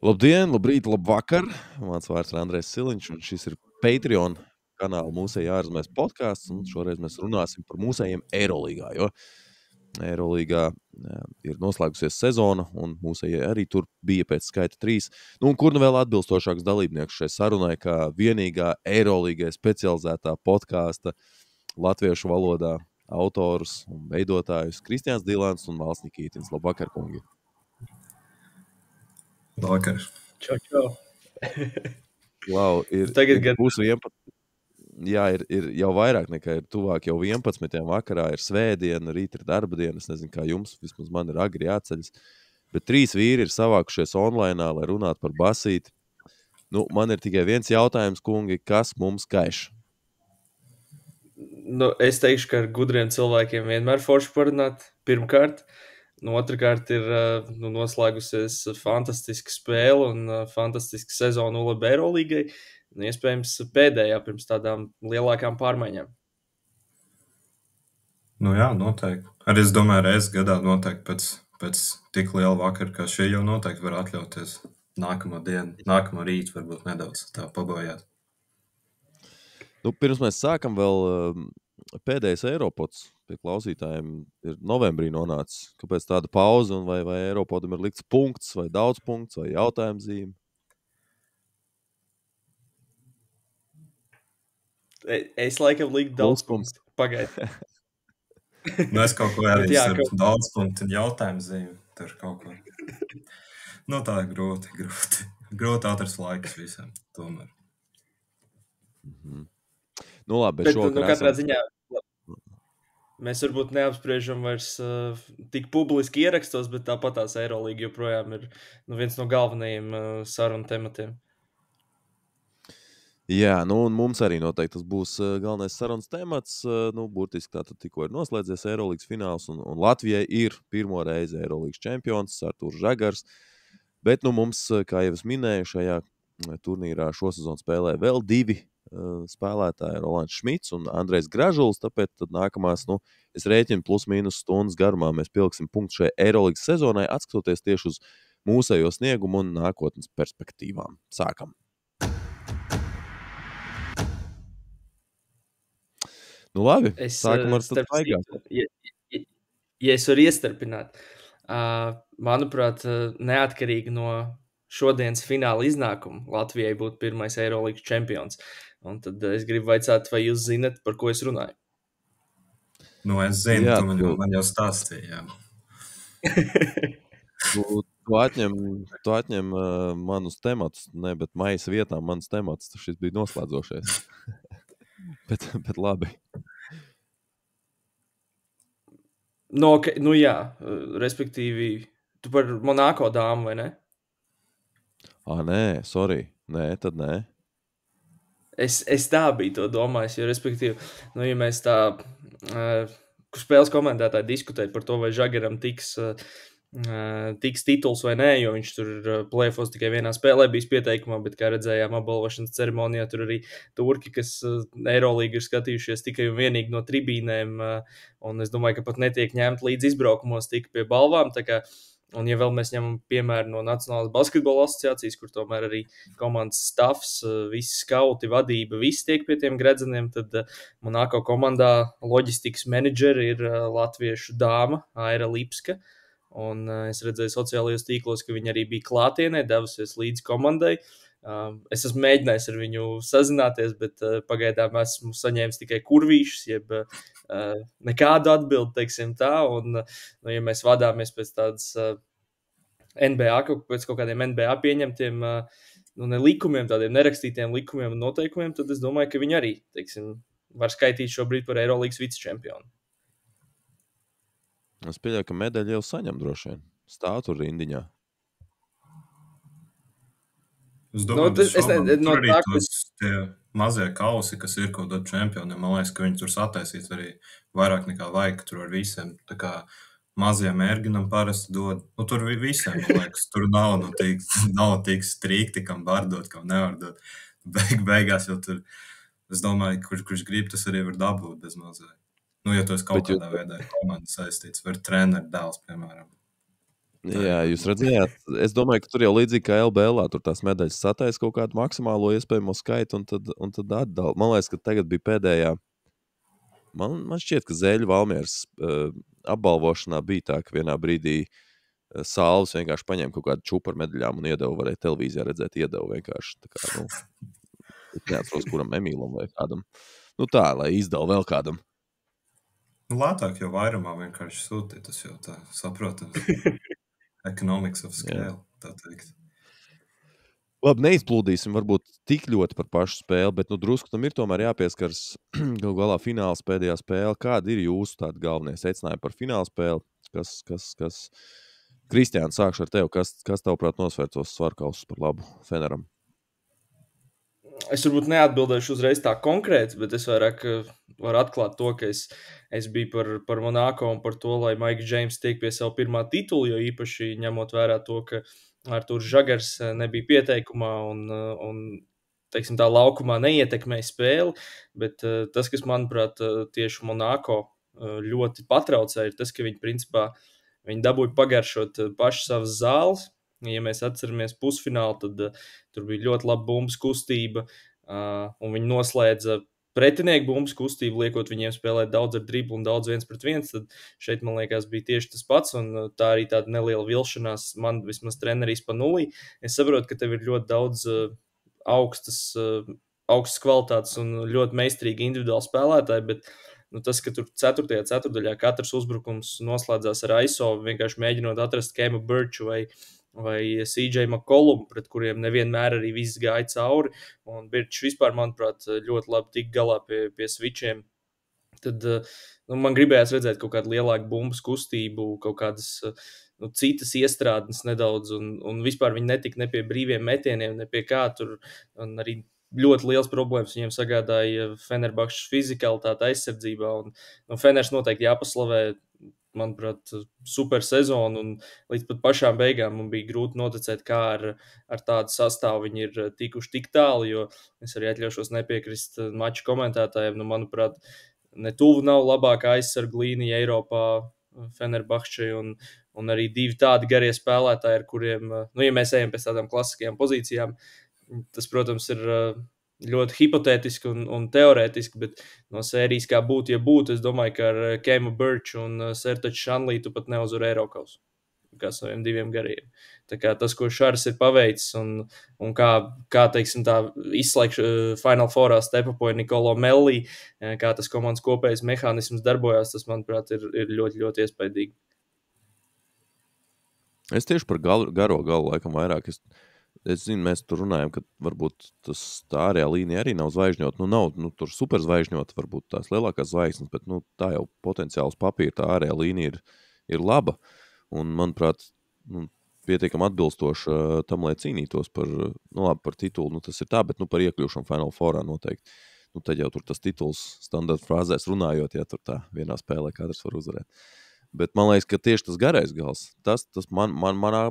Labdien, labrīt, labvakar. Mans vārds ir Andrejs Siliņš, un šis ir Patreon kanāla Mūsēji ārzemēs podcasts. Un šoreiz mēs runāsim par mūsējiem Eirolīgā, jo Eirolīgā ir noslēgusies sezona, un mūsēji arī tur bija pēc skaita 3. Un kur nu vēl atbilstošāks dalībnieks šai sarunai, kā vienīgā Eirolīgai specializētā podkāsta latviešu valodā autors un veidotājus Kristiāns Dilāns un Valsts Nikītins. Labvakar, kungi! Vakar. Čau. Wow, būs 11. Jā, ir jau vairāk nekā ir tuvāk jau 11. vakarā, ir svētdiena, rīt ir darba diena, es nezinu, kā jums, vismaz man ir agri jāceļas, bet 3 vīri ir savākušies online, lai runātu par basīti. Nu, man ir tikai viens jautājums, kungi, kas mums kaiš? Nu, es teikšu, ka ar gudriem cilvēkiem vienmēr forši parunāt, pirmkārt. Otrakārt ir noslēgusies fantastiska spēle un fantastiska sezona ULB Eirolīgai. Iespējams, pēdējā pirms tādām lielākām pārmaiņām. Nu jā, noteikti. Arī es domāju, reizes gadā noteikti pēc tik liela vakara, kā šie jau noteikti var atļauties nākamo dienu, nākamo rītu varbūt nedaudz tā pabojāt. Nu, pirms mēs sākam vēl pēdējais Eiropods pie klausītājiem ir novembrī nonācis. Kāpēc tāda pauze un vai Eiropodam ir likts punkts vai daudz punkts vai jautājumzīme? Es laikam liku daudz punktu. Pagaidi. Nu, es kaut ko arī starp daudz punktu un jautājumzīme. Tur kaut ko. Nu, tā ir grūti. Grūti atrast laikus visam, tomēr. Nu, labi, bet šokar katrā ziņā mēs varbūt neapspriežam vairs tik publiski ierakstos, bet tāpat tās Eirolīga joprojām ir viens no galvenajiem sarunu tematiem. Jā, nu un mums arī noteikti tas būs galvenais sarunas temats. Nu, burtiski tātad tikko ir noslēdzies Eirolīgas fināls, un Latvijai ir pirmo reizi Eirolīgas čempions Artūrs Žagars. Bet nu, mums, kā jau es minēju, šajā turnīrā šosezon spēlē vēl 2 spēlētāji, Rolands Šmits un Andrejs Gražuls, tāpēc tad nākamās, es rēķinu plus mīnus stundas garumā mēs pieliksim punktu šai Eirolīgas sezonai, atskatoties tieši uz mūsējo sniegumu un nākotnes perspektīvām. Sākam! Nu labi, sākam ar tad paigāt. Ja es varu iestarpināt, manuprāt, neatkarīgi no šodienas fināla iznākuma Latvijai būtu pirmais Eirolīgas čempions. Un tad es gribu vaicāt, vai jūs zinat, par ko es runāju? Nu, es zinu, jā, man jau stāstīja. Tu atņem manus tematus, ne, bet maisa vietā manus tematus. Šis bija noslēdzošais. bet labi. Nu jā, respektīvi, tu par Monako dāmu, vai ne? Nē, sorry. Nē, tad nē. Es tā biju to domājis, jo, respektīvi, ja mēs tā spēles komentētāji diskutēja par to, vai Žagaram tiks tituls vai nē, jo viņš tur play-offos tikai vienā spēlē bijis pieteikumā, bet, kā redzējām, apbalvošanas ceremonijā tur arī turki, kas Eirolīgu ir skatījušies tikai un vienīgi no tribīnēm, un es domāju, ka pat netiek ņemt līdz izbraukumos tik pie balvām, tā kā. Un, ja vēl mēs ņemam piemēru no Nacionālās basketbola asociācijas, kur tomēr arī komandas staffs, visi skauti, vadība, visi tiek pie tiem gredzeniem, tad Monako komandā loģistikas menedžeri ir latviešu dāma Aira Lipska. Un es redzēju sociālajos tīklos, ka viņa arī bija klātienē, devusies līdz komandai. Es esmu mēģinājis ar viņu sazināties, bet pagaidām esmu saņēmis tikai kurvīšus, jeb nekādu atbildi, teiksim tā. Un, ja mēs vadāmies pēc tādas NBA, pēc kaut kādiem NBA pieņemtiem ne likumiem, tādiem nerakstītiem likumiem un noteikumiem, tad es domāju, ka viņi arī, teiksim, var skaitīt šobrīd par Eirolīgas vicečempionu. Es pieļauju, ka medaļu jau saņem droši vien. Stāv tur rindiņā. Es domāju, tur arī tos tie mazie kausi, kas ir kaut kādā čempioniem, man liekas, ka viņi tur sataisīt arī vairāk nekā vajag, ka tur ar visiem, tā kā maziem ērginam parasti dod. Nu, tur visiem, man liekas, tur nav tik strikti, kam var dot, kam nevar dot. Beigās jau tur, es domāju, kurš grib, tas arī var dabūt bez mazai. Nu, ja tu esi kaut kādā veidā komandas saistīts, var treneru dēls, piemēram. Jā, jūs redzējāt, es domāju, ka tur jau līdzīgi kā LBL, tur tās medaļas sataisa kaut kādu maksimālo iespējamo skaitu un tad atdala. Man liekas, ka tagad bija pēdējā. Man šķiet, ka Zēļu Valmieras apbalvošanā bija tā, ka vienā brīdī Salvs vienkārši paņēma kaut kādu čupu ar medaļām un iedeva, varēja televīzijā redzēt, iedeva vienkārši. Tā kā, es neatceros, kuram Emīlam vai kādam. Tā, lai izdala vēl kādam. Lētāk jau vairumā vienkārši sūtīt, tas jau tā saprotams. Economics of scale, tā teikt. Labi, neizplūdīsim varbūt tik ļoti par pašu spēli, bet drusku tam ir tomēr jāpieskaras galu galā fināls pēdējā spēle. Kādi ir jūsu tādi galvenie secinājumi par fināla spēli? Kas Kristiāns, sākšu ar tevi. Kas tavuprāt nosvēr tos svarkausus par labu Feneram? Es varbūt neatbildēšu uzreiz tā konkrēti, bet es vairāk varu atklāt to, ka es biju par Monako un par to, lai Maiks Džeims tiek pie savu pirmā titula, jo īpaši ņemot vērā to, ka Artūrs Žagars nebija pieteikumā un teiksim, tā laukumā neietekmēja spēli, bet tas, kas, manuprāt, tieši Monako ļoti patraucēja, ir tas, ka viņi principā dabūja pagaršot paši savas zāles. Ja mēs atceramies pusfinālu, tad tur bija ļoti laba bumbas kustība, un viņi noslēdza pretinieku bumbas kustību, liekot viņiem spēlēt daudz ar driblu un daudz 1-1, tad šeit, man liekas, bija tieši tas pats, un tā arī tāda neliela vilšanās man vismaz trenerīs pa nulī. Es saprotu, ka tev ir ļoti daudz augstas kvalitātes un ļoti meistarīgi individuāli spēlētāji, bet tas, ka tur 4. ceturdaļā katrs uzbrukums noslēdzās ar ISO, vienkārši mēģinot atrast Kemu Birču vai CJ McCollum, pret kuriem nevienmēr arī viss gāja cauri, un Birčs vispār, manuprāt, ļoti labi tika galā pie switchiem. Tad man gribējās redzēt kaut kādu lielāku bumbas kustību, kaut kādas citas iestrādnes nedaudz, un vispār viņi netika ne pie brīviem metieniem, ne pie kā tur, un arī ļoti liels problēmas viņiem sagādāja Fenerbahčes fizikalitāte aizsardzībā, un Feners noteikti jāpaslavē, manuprāt, super sezonu, un līdz pat pašām beigām man bija grūti noticēt, kā ar tādu sastāvu viņi ir tikuši tik tālu, jo es arī atļaušos nepiekrist maču komentētājiem. Manuprāt, ne tuvu nav labākā aizsarga līnija Eiropā Fenerbahčei, un arī divi tādi garie spēlētāji, ar kuriem, ja mēs ejam pēc tādām klasiskajām pozīcijām, tas, protams, ir ļoti hipotētiski un teorētiski, bet no sērijas kā būtu, ja būtu, es domāju, ka ar Kemu Birču un Sertaču Šanlītu pat neuzvar Eirokausu, kā saviem diviem gariem. Tā kā tas, ko Šaris ir paveicis, un kā teiksim tā, izslēgš Final Fourā stepapoja Nikolo Mellī, kā tas komandas kopējais mehānisms darbojās, tas, manuprāt, ir ļoti, ļoti iespaidīgi. Es tieši par garo galu laikam vairāk. Es zinu, mēs tur runājam, ka varbūt tā ārējā līnija arī nav zvaigžņot. Nav tur super zvaigžņot, varbūt tās lielākās zvaigznes, bet tā jau potenciāls papīra, tā ārējā līnija ir laba. Un, manuprāt, pietiekam atbilstoši tam, lai cīnītos par titulu. Tas ir tā, bet par iekļūšanu Final Fourā noteikti. Tad jau tur tas tituls standarta frāzēs runājot, ja tur tā vienā spēlē katrs var uzvarēt. Bet man liekas, ka tieši tas garais gals, tas manā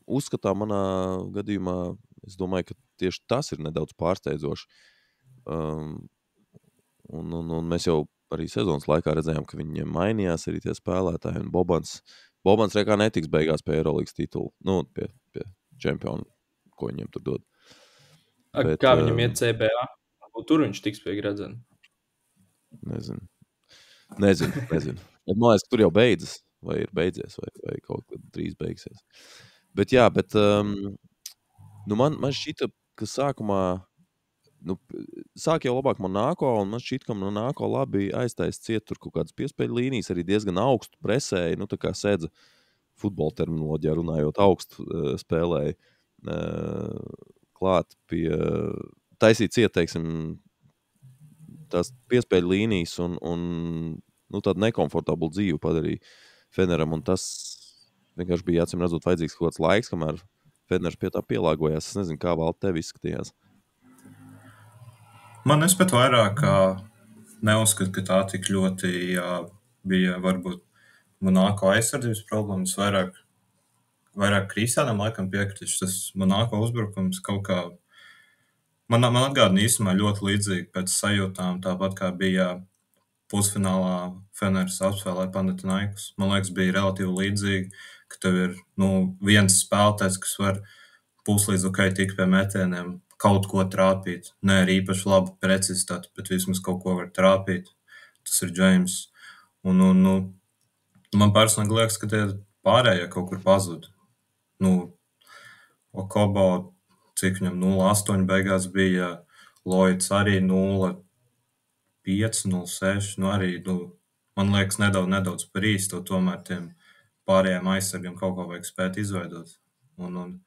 uzskatā, manā gadījumā, es domāju, ka tieši tas ir nedaudz pārsteidzoši. Un mēs jau arī sezonas laikā redzējām, ka viņiem mainījās arī tie spēlētāji, un Bobans rekā netiks beigās pie Eurolīgas titulu, pie čempionu, ko viņiem tur dod. Bet, kā viņam iet CBA? Tur viņš tiks pie Gradzena? Nezinu. Bet man liekas, ka tur jau beidzas, vai ir beidzies, vai kaut kad drīz beigsies. Bet jā, man šķita, ka sākumā sāk jau labāk Monako, un man šķita, ka Monako labi aiztais ciet tur kaut kādas piespēļu līnijas, arī diezgan augstu presēja, tā kā sēdza futbola terminoloģijā runājot, augstu spēlēja klāt pie taisīt ciet, teiksim, tās piespēļu līnijas un tādu nekomfortablu dzīvi padarīja Feneram, un tas vienkārši bija jācim redzot vajadzīgs kaut kāds laiks, kamēr Feners pie tā pielāgojās. Es nezinu, kā vēl tev izskatījās. Man es pat vairāk neuzskatu, ka tā tik ļoti bija varbūt Monako aizsardzības problēmas. Vairāk Kristiānam laikam piekritīšu. Tas Monako uzbrukums kaut kā man atgādina īstenībā ļoti līdzīgi pēc sajūtām, tāpat kā bija pusfinālā Feners apspēlēja Panathinaikos. Man liekas, bija relatīvi līdzīgi, ka tev ir viens spēlētājs, kas var puslīdz tikt pie metieniem, kaut ko trāpīt. Ne ar īpaši labu precizitāti, bet vismaz kaut ko var trāpīt. Tas ir Džeims. Un man personīgi liekas, ka tie pārējie kaut kur pazud. Okobo, cik viņam 0,8 beigās bija, Lloyds arī 0,5, 0,6. Arī, man liekas, nedaudz par īstu, tomēr tiem pārējiem aizsargiem kaut ko vajag spēt izveidot. Un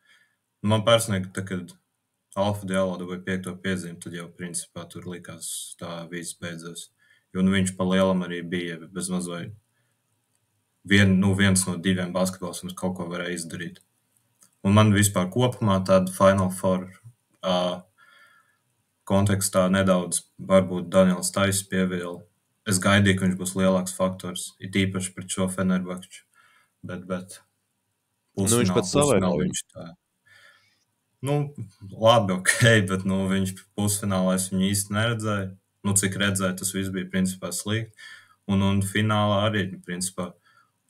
man personīgi, kad Alfa Diallo dabūja 5. piezīmi, tad jau principā tur likās tā viss beidzās. Jo viņš pa lielam arī bija bez mazliet viens no 2 basketbolistiem, kas kaut ko varēja izdarīt. Un man vispār kopumā tāda Final Four kontekstā nedaudz varbūt Daniels Tais pievīla. Es gaidīju, ka viņš būs lielāks faktors, it īpaši pret šo Fenerbahču. Bet viņš pats savai viņš tā. Labi, bet viņš pusfinālā es viņu īsti neredzēju. Cik redzēju, tas viss bija principā slikti. Un finālā arī, principā,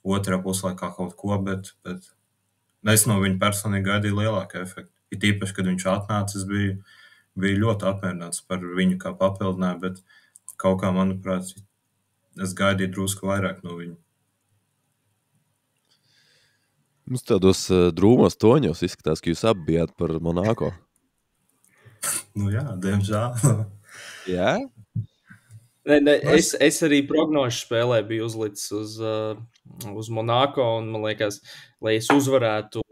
otrā puslaikā kaut ko, bet es no viņa personīgi gaidīju lielāku efektu. It īpaši, kad viņš atnāca, es biju ļoti apmierināts par viņu kā papildinājumu, bet kaut kā, manuprāt, es gaidīju drusku vairāk no viņa. Mums tādos drūmos toņos izskatās, ka jūs abi bijāt par Monako. Jā, diemžēl. Jā? Es arī prognožu spēlē biju uzlicis uz Monako, un man liekas, lai es uzvarētu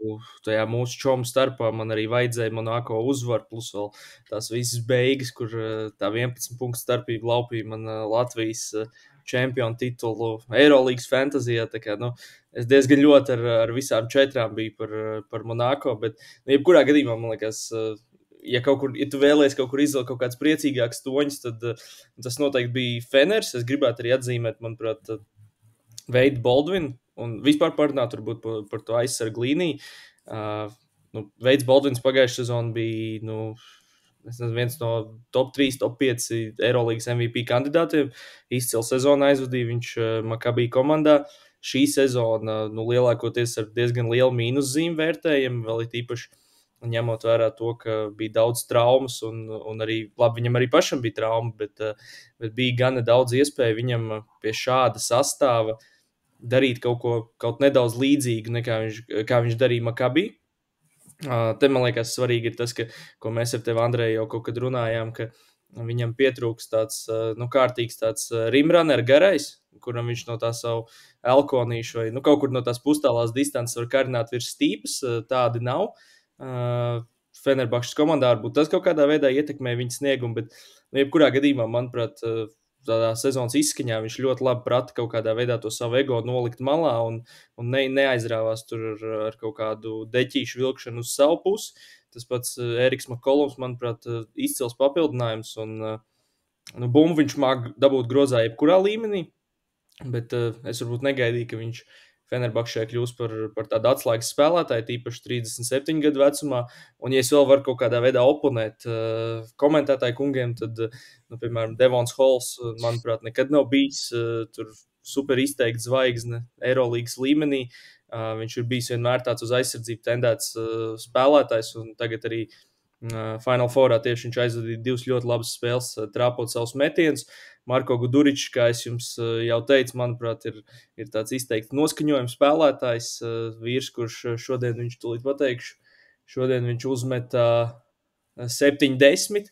tajā mūsu čomu starpā, man arī vajadzēja Monako uzvaru, plus vēl tās visas beigas, kur tā 11 punktu starpība laupīja man Latvijas čempionu titulu Eirolīgas fantasijā, tā kā, es diezgan ļoti ar visām 4 biju par Monako, bet, jebkurā gadījumā, man liekas, ja tu vēlies kaut kur izvilkt kaut kāds priecīgāks toņus, tad tas noteikti bija Feners. Es gribētu arī atzīmēt, manuprāt, Veidu Baldvinu un vispār parunāt varbūt par to aizsargu līniju. Veids Baldvins pagājušajā sezonā bija, viens no top 3, top 5 Eirolīgas MVP kandidātiem. Izcila sezonu aizvadīja viņš Maccabi komandā. Šī sezona, lielākoties ar diezgan lielu mīnuszīmu vērtējumu, vēl it īpaši ņemot vērā to, ka bija daudz traumas un arī, labi, viņam arī pašam bija trauma, bet bija gana daudz iespēju viņam pie šāda sastāva darīt kaut nedaudz līdzīgu, kā viņš darīja Maccabi. Te, man liekas, svarīgi ir tas, ko mēs ar tevi, Andrej, jau kaut kad runājām, ka viņam pietrūks tāds, kārtīgs tāds rimrunner garais, kuram viņš no tā savu elkonīšu vai, kaut kur no tās pustālās distances var karināt virs stīpas, tādi nav. Fenerbahčas komandā varbūt tas kaut kādā veidā ietekmē viņa sniegumu, bet jebkurā gadījumā, manuprāt, tādā sezonas izskaņā viņš ļoti labi prata kaut kādā veidā to savu ego nolikt malā un neaizrāvās tur ar kaut kādu deķīšu vilkšanu uz savu pusi. Tas pats Eriks McCollums, manuprāt, izcils papildinājums un bumbu viņš māk dabūt grozā jebkurā līmenī, bet es varbūt negaidīju, ka viņš Fenerbahčē kļūs par tādu atslēgas spēlētāju, tīpaši 37 gadu vecumā, un ja es vēl varu kaut kādā veidā oponēt komentētāju kungiem, tad, piemēram, Devons Halls, manuprāt, nekad nav bijis tur super izteikti zvaigzne Eirolīgas līmenī. Viņš ir bijis vienmēr tāds uz aizsardzību tendēts spēlētājs, un tagad arī Final Fourā tieši viņš aizvadīja 2 ļoti labas spēles, trāpot savus metienus. Marko Guduričs, kā es jums jau teicu, manuprāt, ir tāds izteikti noskaņojums spēlētājs, vīrs, kurš šodien viņš tūlīt pateikšu, šodien viņš uzmeta 7-10,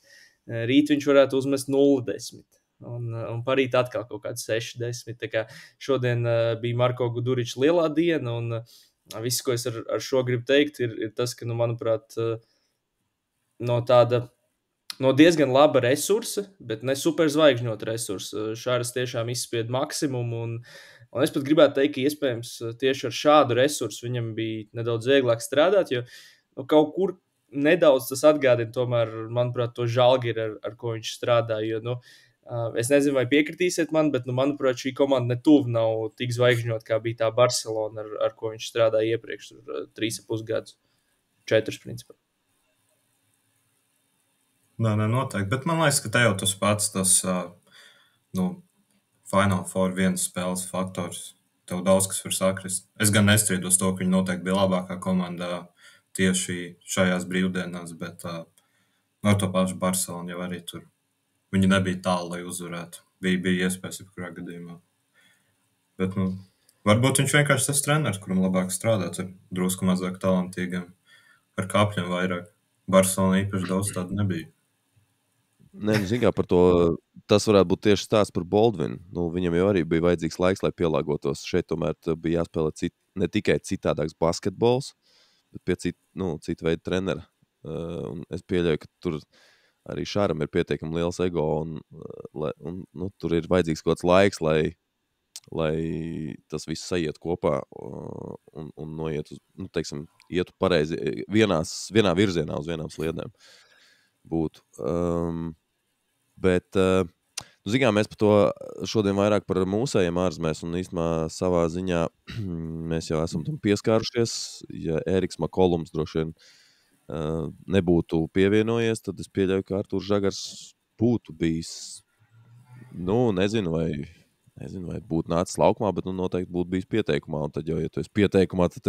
rīt viņš varētu uzmest 0-10. Un parīt atkal kaut kāds 6-10. Tā kā šodien bija Marko Guduričs lielā diena, un viss, ko es ar šo gribu teikt, ir tas, ka, manuprāt, no diezgan laba resursa, bet ne super zvaigžņota resursa. Šāras tiešām izspied maksimumu, un es pat gribētu teikt, ka iespējams tieši ar šādu resursu viņam bija nedaudz vieglāk strādāt, jo kaut kur nedaudz tas atgādina tomēr, manuprāt, to Žalgiri, ar ko viņš strādā, jo, es nezinu, vai piekritīsiet man, bet, manuprāt, šī komanda netuvu nav tik zvaigžņot, kā bija tā Barcelona, ar ko viņš strādāja iepriekš 3,5 gadus, 4 principā. Nē, noteikti, bet man liekas, ka te jau tas pats, Final Four vienas spēles faktors. tev daudz kas var sakrist. Es gan nestrīdos to, ka viņi noteikti bija labākā komandā tieši šajās brīvdienās, bet no to pašu Barcelonu jau arī tur. Viņi nebija tālu, lai uzvarētu. Bija iespējas jebkurā gadījumā. Bet, varbūt viņš vienkārši tas treneris, kuram labāk strādāt, ir drusku mazāk talantīgam, ar kāpļiem vairāk. Barcelona īpaši daudz tādu nebija. Nē, zin kā par to, tas varētu būt tieši stāsts par Baldvinu. Viņam jau arī bija vajadzīgs laiks, lai pielāgotos. Šeit tomēr bija jāspēlē ne tikai citādāks basketbols, bet pie citu veidu trenera. Un es pieļauju, ka tur arī Šāram ir pietiekami liels ego, un tur ir vajadzīgs kaut kāds laiks, lai tas viss sajiet kopā un noiet uz, ietu pareizi vienā virzienā uz vienām sliedēm būtu. Bet, zinām, mēs par to šodien vairāk par mūsējiem ārzemēs, un īstenībā savā ziņā mēs jau esam tam pieskārušies. Ja Eriks Makolums droši vien nebūtu pievienojies, tad es pieļauju, ka Artūrs Žagars būtu bijis, nezinu, vai būtu nācis laukumā, bet noteikti būtu bijis pieteikumā. Un tad jau, ja tu esi pieteikumā, tad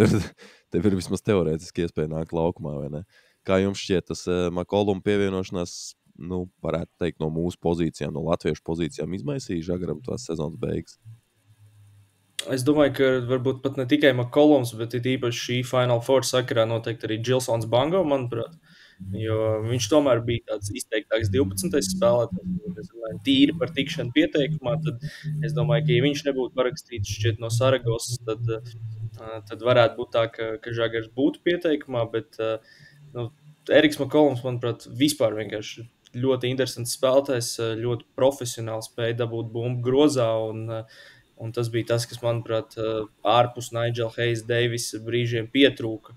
tev ir vismaz teorētiski iespēja nākt laukumā, vai ne? Kā jums šķiet, tas Makoluma pievienošanās, varētu teikt, no mūsu pozīcijām, no latviešu pozīcijām izmaisīja Žagaram tās sezonas beigas? Es domāju, ka varbūt pat ne tikai Makolums, bet ir īpaši šī Final Four sakarā noteikti arī Gilsons Bango, manuprāt. Jo viņš tomēr bija tāds izteiktāks 12. spēlētājs, tīri par tikšanu pieteikumā, tad es domāju, ka ja viņš nebūtu parakstīts šķiet no Saragosas, tad varētu būt tā, ka Žagars būtu pieteikumā, bet Eriks Makolums, manuprāt, vispār vienkārši ļoti interesants spēlētājs, ļoti profesionāli spēja dabūt bumbu grozā, un tas bija tas, kas, manuprāt, ārpus Nigel Hayes Davisa brīžiem pietrūka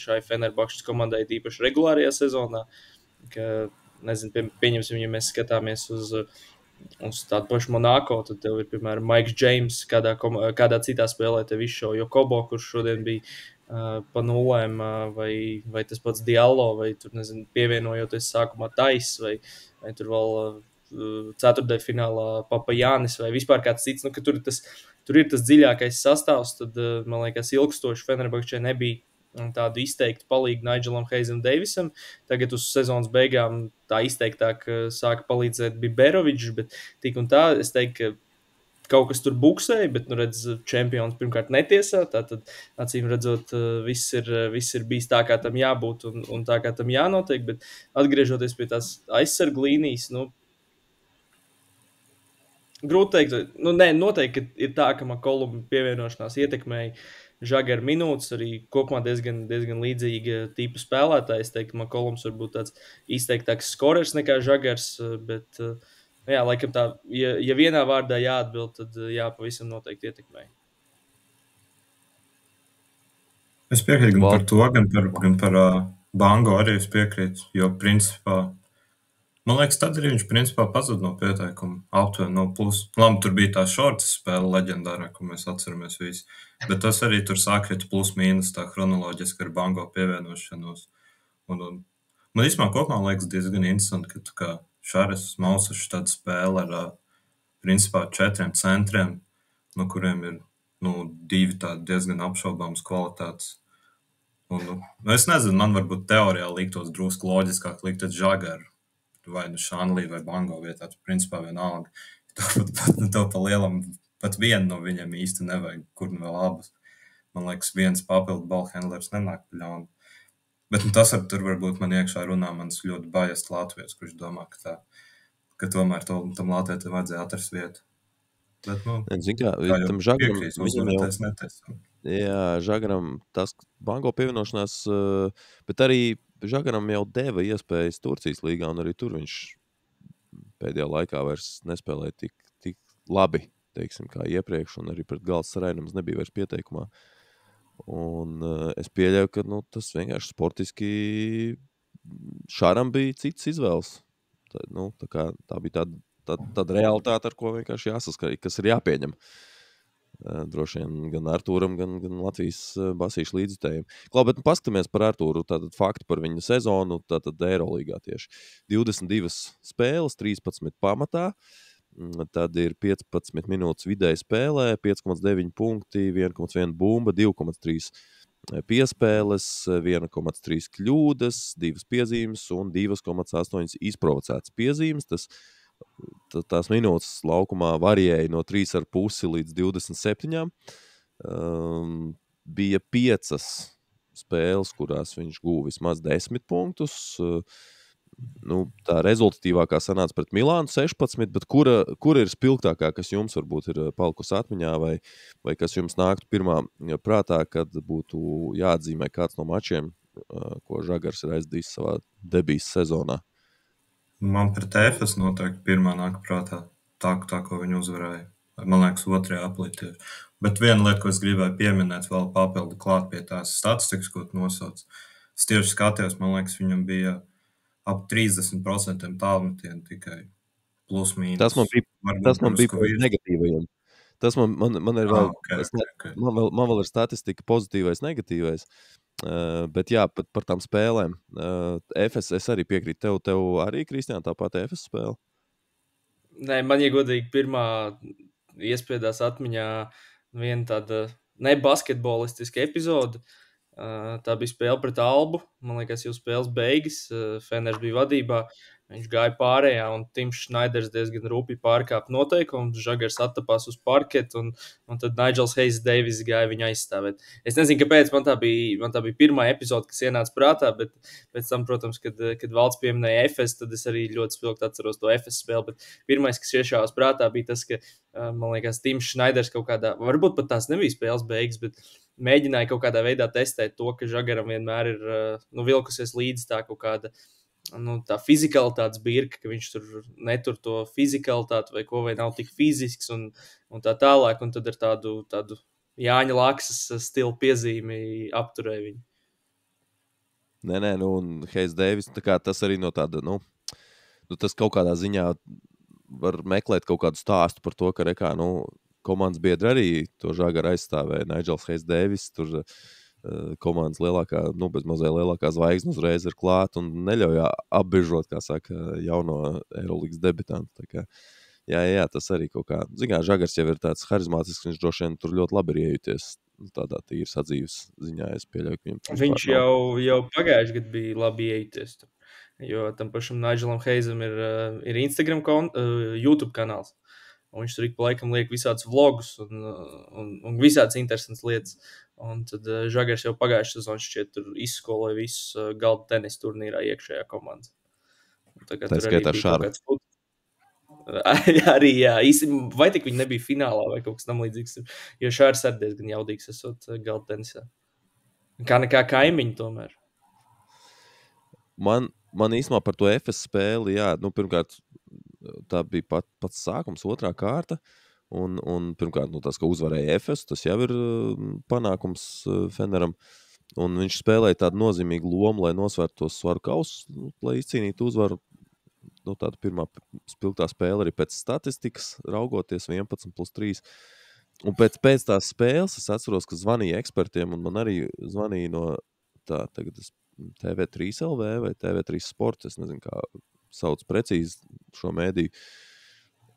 šai Fenerbahčes komandai, īpaši regulārajā sezonā, ka, nezinu, pieņemsim, ja mēs skatāmies uz tādu pašu Monako, tad tev ir, piemēram, Maiks Džeims, kādā citā spēlē tev izšauja Jokobo, kurš šodien bija pa nulēm, vai tas pats Diallo, vai tur, nezinu, pievienojoties sākumā Tais, vai tur vēl ceturtdaļfinālā Papa Jānis, vai vispār kāds cits, ka tur ir tas dziļākais sastāvs, tad, man liekas, ilgstoši Fenerbahčē nebija tādu izteiktu palīgu Nigelam Hayesam Davisam. Tagad uz sezonas beigām tā izteiktāk sāka palīdzēt Biberovičs, bet tik un tā, es teiktu, ka kaut kas tur buksēja, bet, redz, čempions pirmkārt netiesā, tātad, acīm redzot, viss ir bijis tā, kā tam jābūt un tā, kā tam jānotiek, bet atgriežoties pie tās aizsargu līnijas, grūti teikt, noteikti ir tā, ka Makoluma pievienošanās ietekmēja Žagara minūtes, arī kopumā diezgan līdzīga tipa spēlētājs. Es teiktu, ka Makolums varbūt tāds izteiktāks skorers nekā Žagars, bet, laikam tā, ja vienā vārdā jāatbild, tad pavisam noteikti ietekmēja. Es piekrītu gan par to, gan par Bango arī es piekrītu, jo principā man liekas, tad arī viņš principā pazuda no pieteikuma aptuveni no plus. Labi, tur bija tā šortas spēle leģendārā, ko mēs atceramies visi, bet tas arī tur sākrita plus mīnus tā chronoloģiski ar Bango pievienošanos. Un man īstenībā kopumā liekas diezgan interesanti, ka tu kā Šares Mausašs tāda spēle ar principā 4 centriem, no kuriem ir 2 tādi diezgan apšaubāmas kvalitātes. Un, es nezinu, man varbūt teorijā liktos drusku loģiskāk likt Žagaru vai Šanlī vai Bango vietā, tu principā vienalga. Tev pa lielam pat vienu no viņiem īsti nevajag, kur vēl abas. Man liekas, viens papildu ballhandlers nenāk pļauni. Bet tas tur varbūt man iekšā runā mans ļoti biased Latvijas, kurš domā, ka tomēr tam Latvijai vajadzēja atrast vietu. Bet, zin kā, tam Žagaram, Žagaram tas Bango pievienošanās, bet arī Žagaram jau deva iespējas Turcijas līgā, un arī tur viņš pēdējā laikā vairs nespēlēja tik labi, teiksim, kā iepriekš, un arī pret Galtas Sarainas nebija vairs pieteikumā. Un es pieļauju, ka tas vienkārši sportiski Šāram bija cits izvēles. Tā bija tāda realitāte, ar ko vienkārši jāsaskarīt, kas ir jāpieņem. Droši vien gan Artūram, gan Latvijas basīšu līdzjutējiem. Bet paskatāmies par Artūru, tātad fakti par viņa sezonu, tātad Eirolīgā tieši. 22 spēles, 13 pamatā, tad ir 15 minūtes vidēji spēlē, 5,9 punkti, 1,1 bumba, 2,3 piespēles, 1,3 kļūdas, 2 piezīmes un 2,8 izprovocētas piezīmes. Tās minūtes laukumā variēja no 3,5 līdz 27. Bija 5 spēles, kurās viņš guva vismaz 10 punktus. Tā rezultatīvākā sanāca pret Milānu 16, bet kura ir spilgtākā, kas jums varbūt ir palikusi atmiņā, vai kas jums nāktu pirmā prātā, kad būtu jāatzīmē kāds no mačiem, ko Žagars ir aizdījis savā debijas sezonā? Man pret Efes noteikti pirmā nāk prātā, tā ko viņi uzvarēja. Man liekas, otrajā aplītē. Bet viena lieta, ko es gribēju pieminēt, vēl papildu klāt pie tās statistikas, ko tu nosauc. Es tieši skatījos, man liekas, viņam bija ap 30% tālmetienu tikai plus mīnus. Tas man bija par negatīvajiem. Tas man ir vēl, okay. Man vēl ir statistika pozitīvais, negatīvais. Bet jā, par tām spēlēm. Efes, es arī piekrītu tev arī, Kristiāna, tāpat Efes spēle? Nē, man iegodīgi pirmā iespiedās atmiņā viena tāda nebasketbolistiska epizode. Tā bija spēle pret Albu. Man liekas, jau spēles beigas. Feners bija vadībā. Viņš gāja pārējā, un Tims Šnaiders diezgan rūpīgi pārkāpa noteikumus. Žagars attapās uz parketu, un tad Nigels Hayes-Davis gāja viņu aizstāvēt. Es nezinu, kāpēc man tā bija pirmā epizode, kas ienāca prātā, bet pēc tam, protams, kad Valds pieminēja Efes, tad es arī ļoti spilgti atceros to Efes spēli. Bet pirmais, kas iešāvās prātā, bija tas, ka, man liekas, Tims Šnaiders kaut kādā, varbūt pat tās nebija spēles beigas, bet mēģināja kaut kādā veidā testēt to, ka Žagaram vienmēr ir vilkusies līdzi tā kaut kāda tā fizikalitātes birka, ka viņš tur netur to fizikalitāti vai ko, vai nav tik fizisks un tā tālāk, un tad ar tādu Jāņa Laksas stilu piezīmi apturēja viņu. Nē, un Hayes-Davis, tas arī no tāda, tas kaut kādā ziņā var meklēt kaut kādu stāstu par to, ka komandas biedri arī to Žagaru aizstāvēja. Nigels Hayes-Davis, tur komandas lielākā, bez mazliet lielākā zvaigzne uzreiz ir klāt un neļauj apbiržot, kā saka, jauno Eurolīgas debitantu. Jā, tas arī kaut kā. Zinām, Žagars jau ir tāds harizmātisks, viņš droši vien tur ļoti labi ir iejuties tādā tīras atzīves ziņā. Es pieļauju, ka viņam viņš jau pagājuši gadu bija labi iejuties. Jo tam pašam Nigelam Hayesam ir Instagram YouTube kanāls. Un viņš tur ik pa laikam liek visādus vlogus un visādas interesantas lietas. Un tad Žagars jau pagājušajā sezonā šķiet tur izskoloja visus galda tenisa turnīrā iekšējā komandas. Tā skaitā Šāru. Arī, jā. Vai tik viņi nebija finālā vai kaut kas tam līdzīgs. Jo Šārs arī diezgan jaudīgs esot galda tenisā. Kā nekā kaimiņi tomēr. Man īstenībā par to Efes spēli, jā, pirmkārt, tā bija pats sākums, otrā kārta, un pirmkārt, tas, ka uzvarēja Efes, tas jau ir panākums Feneram, un viņš spēlēja tādu nozīmīgu lomu, lai nosvērtu tos svaru kausus, lai izcīnītu uzvaru. Tāda pirmā spilgtā spēle arī pēc statistikas, raugoties 11+3. Un pēc tās spēles es atceros, ka zvanīja ekspertiem, un man arī zvanīja no tagad TV3 LV vai TV3 Sports, es nezinu, kā sauc precīzi šo mēdīju,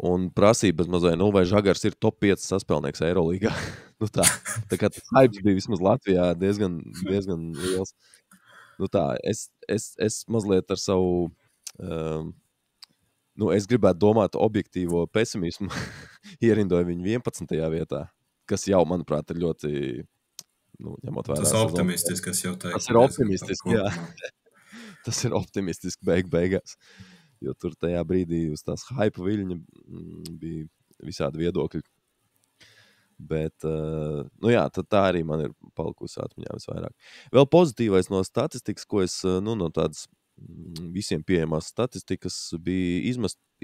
un prasīja bez mazliet, vai Žagars ir top 5 saspēlnieks Eirolīgā. Tā kā tas hypes bija vismaz Latvijā diezgan liels. Es mazliet ar savu, es gribētu domāt objektīvo pesimismu, ierindoju viņu 11. vietā, kas jau, manuprāt, ir ļoti, ņemot vērā. Tas optimistiski, kas jau teikt. Tas ir optimistiski, jā. Tas ir optimistiski beigās, jo tur tajā brīdī uz tās hype viļņa bija visādi viedokļi. Bet, jā, tad tā arī man ir palikusi atmiņā visvairāk. Vēl pozitīvais no statistikas, ko es, no tādas visiem pieejamās statistikas, bija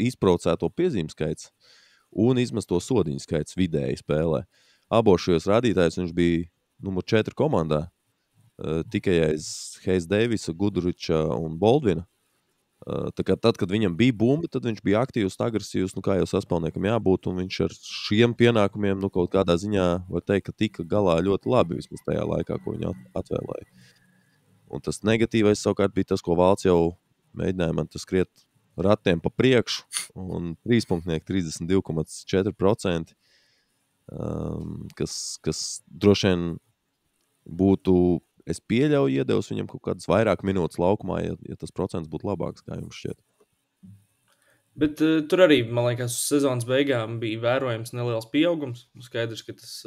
izprovocēto piezīmu skaits un izmesto sodiņu skaits vidēji spēlē. Abos šajos rādītājos viņš bija numur 4 komandā. Tikai aiz Hayes-Davisa, Guduriča un Boldvina. Tad, kad viņam bija bumba, tad viņš bija aktīvs, agresīvs, kā jau saspēlniekam jābūt, un viņš ar šiem pienākumiem, kaut kādā ziņā var teikt, ka tika galā ļoti labi, vismaz tajā laikā, ko viņa atvēlēja. Un tas negatīvais savukārt bija tas, ko Valds jau mēģināja man tas skriet ratiem pa priekšu, un 3-punktnieki 32,4%, kas droši vien būtu, es pieļauju, iedevis viņam kaut kādas vairāk minūtes laukumā, ja tas procents būtu labāks, kā jums šķiet. Bet tur arī, man liekas, uz sezonas beigām bija vērojams neliels pieaugums. Skaidrs, ka tas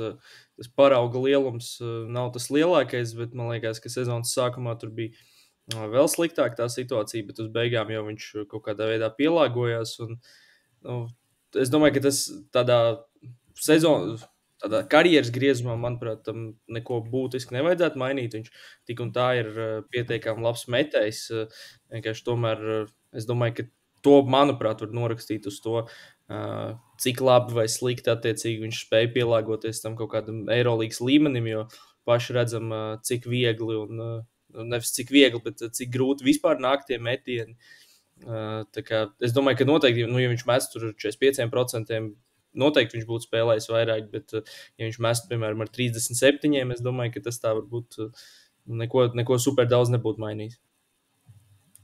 parauga lielums nav tas lielākais, bet man liekas, ka sezonas sākumā tur bija vēl sliktāk tā situācija, bet uz beigām jau viņš kaut kādā veidā pielāgojās. Un, es domāju, ka tas tādā karjeras griezumā, manuprāt, tam neko būtiski nevajadzētu mainīt. Viņš tik un tā ir pietiekami labs metējs. Vienkārši tomēr es domāju, ka to, manuprāt, var norakstīt uz to, cik labi vai slikti attiecīgi viņš spēja pielāgoties tam kaut kādam Eirolīgas līmenim, jo paši redzam, cik viegli un nevis cik viegli, bet cik grūti vispār nāk tie metieni. Es domāju, ka noteikti, ja viņš mēs tur 45%, noteikti viņš būtu spēlējis vairāk, bet ja viņš mēs, piemēram, ar 37%, es domāju, ka tas tā varbūt neko super daudz nebūtu mainījis.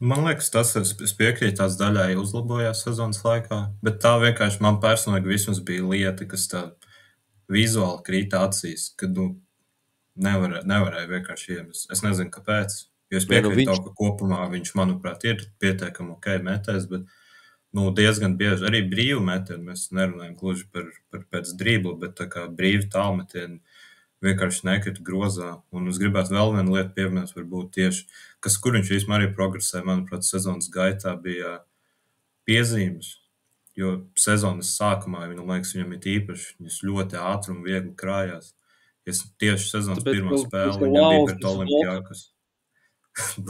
Man liekas, tas es piekrītu, tās daļai uzlabojās sezonas laikā, bet tā vienkārši man personīgi vismaz bija lieta, kas tā vizuāli krīt acīs, kad nevarēja vienkārši iemest. Es nezinu, kāpēc, jo es piekrītu ka kopumā viņš, manuprāt, ir pietiekami ok metējs, bet diezgan bieži arī brīvu metienu, mēs nerunājam gluži par pēc dribla, bet tā kā brīvi tālmetienu vienkārši nekrita grozā. Un es gribētu vēl vienu lietu pieminēt, varbūt tieši, kur viņš vispār arī progresē, manuprāt, sezonas gaitā bija piezīmes, jo sezonas sākumā, viņam ir īpaši, viņš ļoti ātri un viegli krājās. Es tieši sezonas pirmā spēle, viņam bija pret Olimpijakus.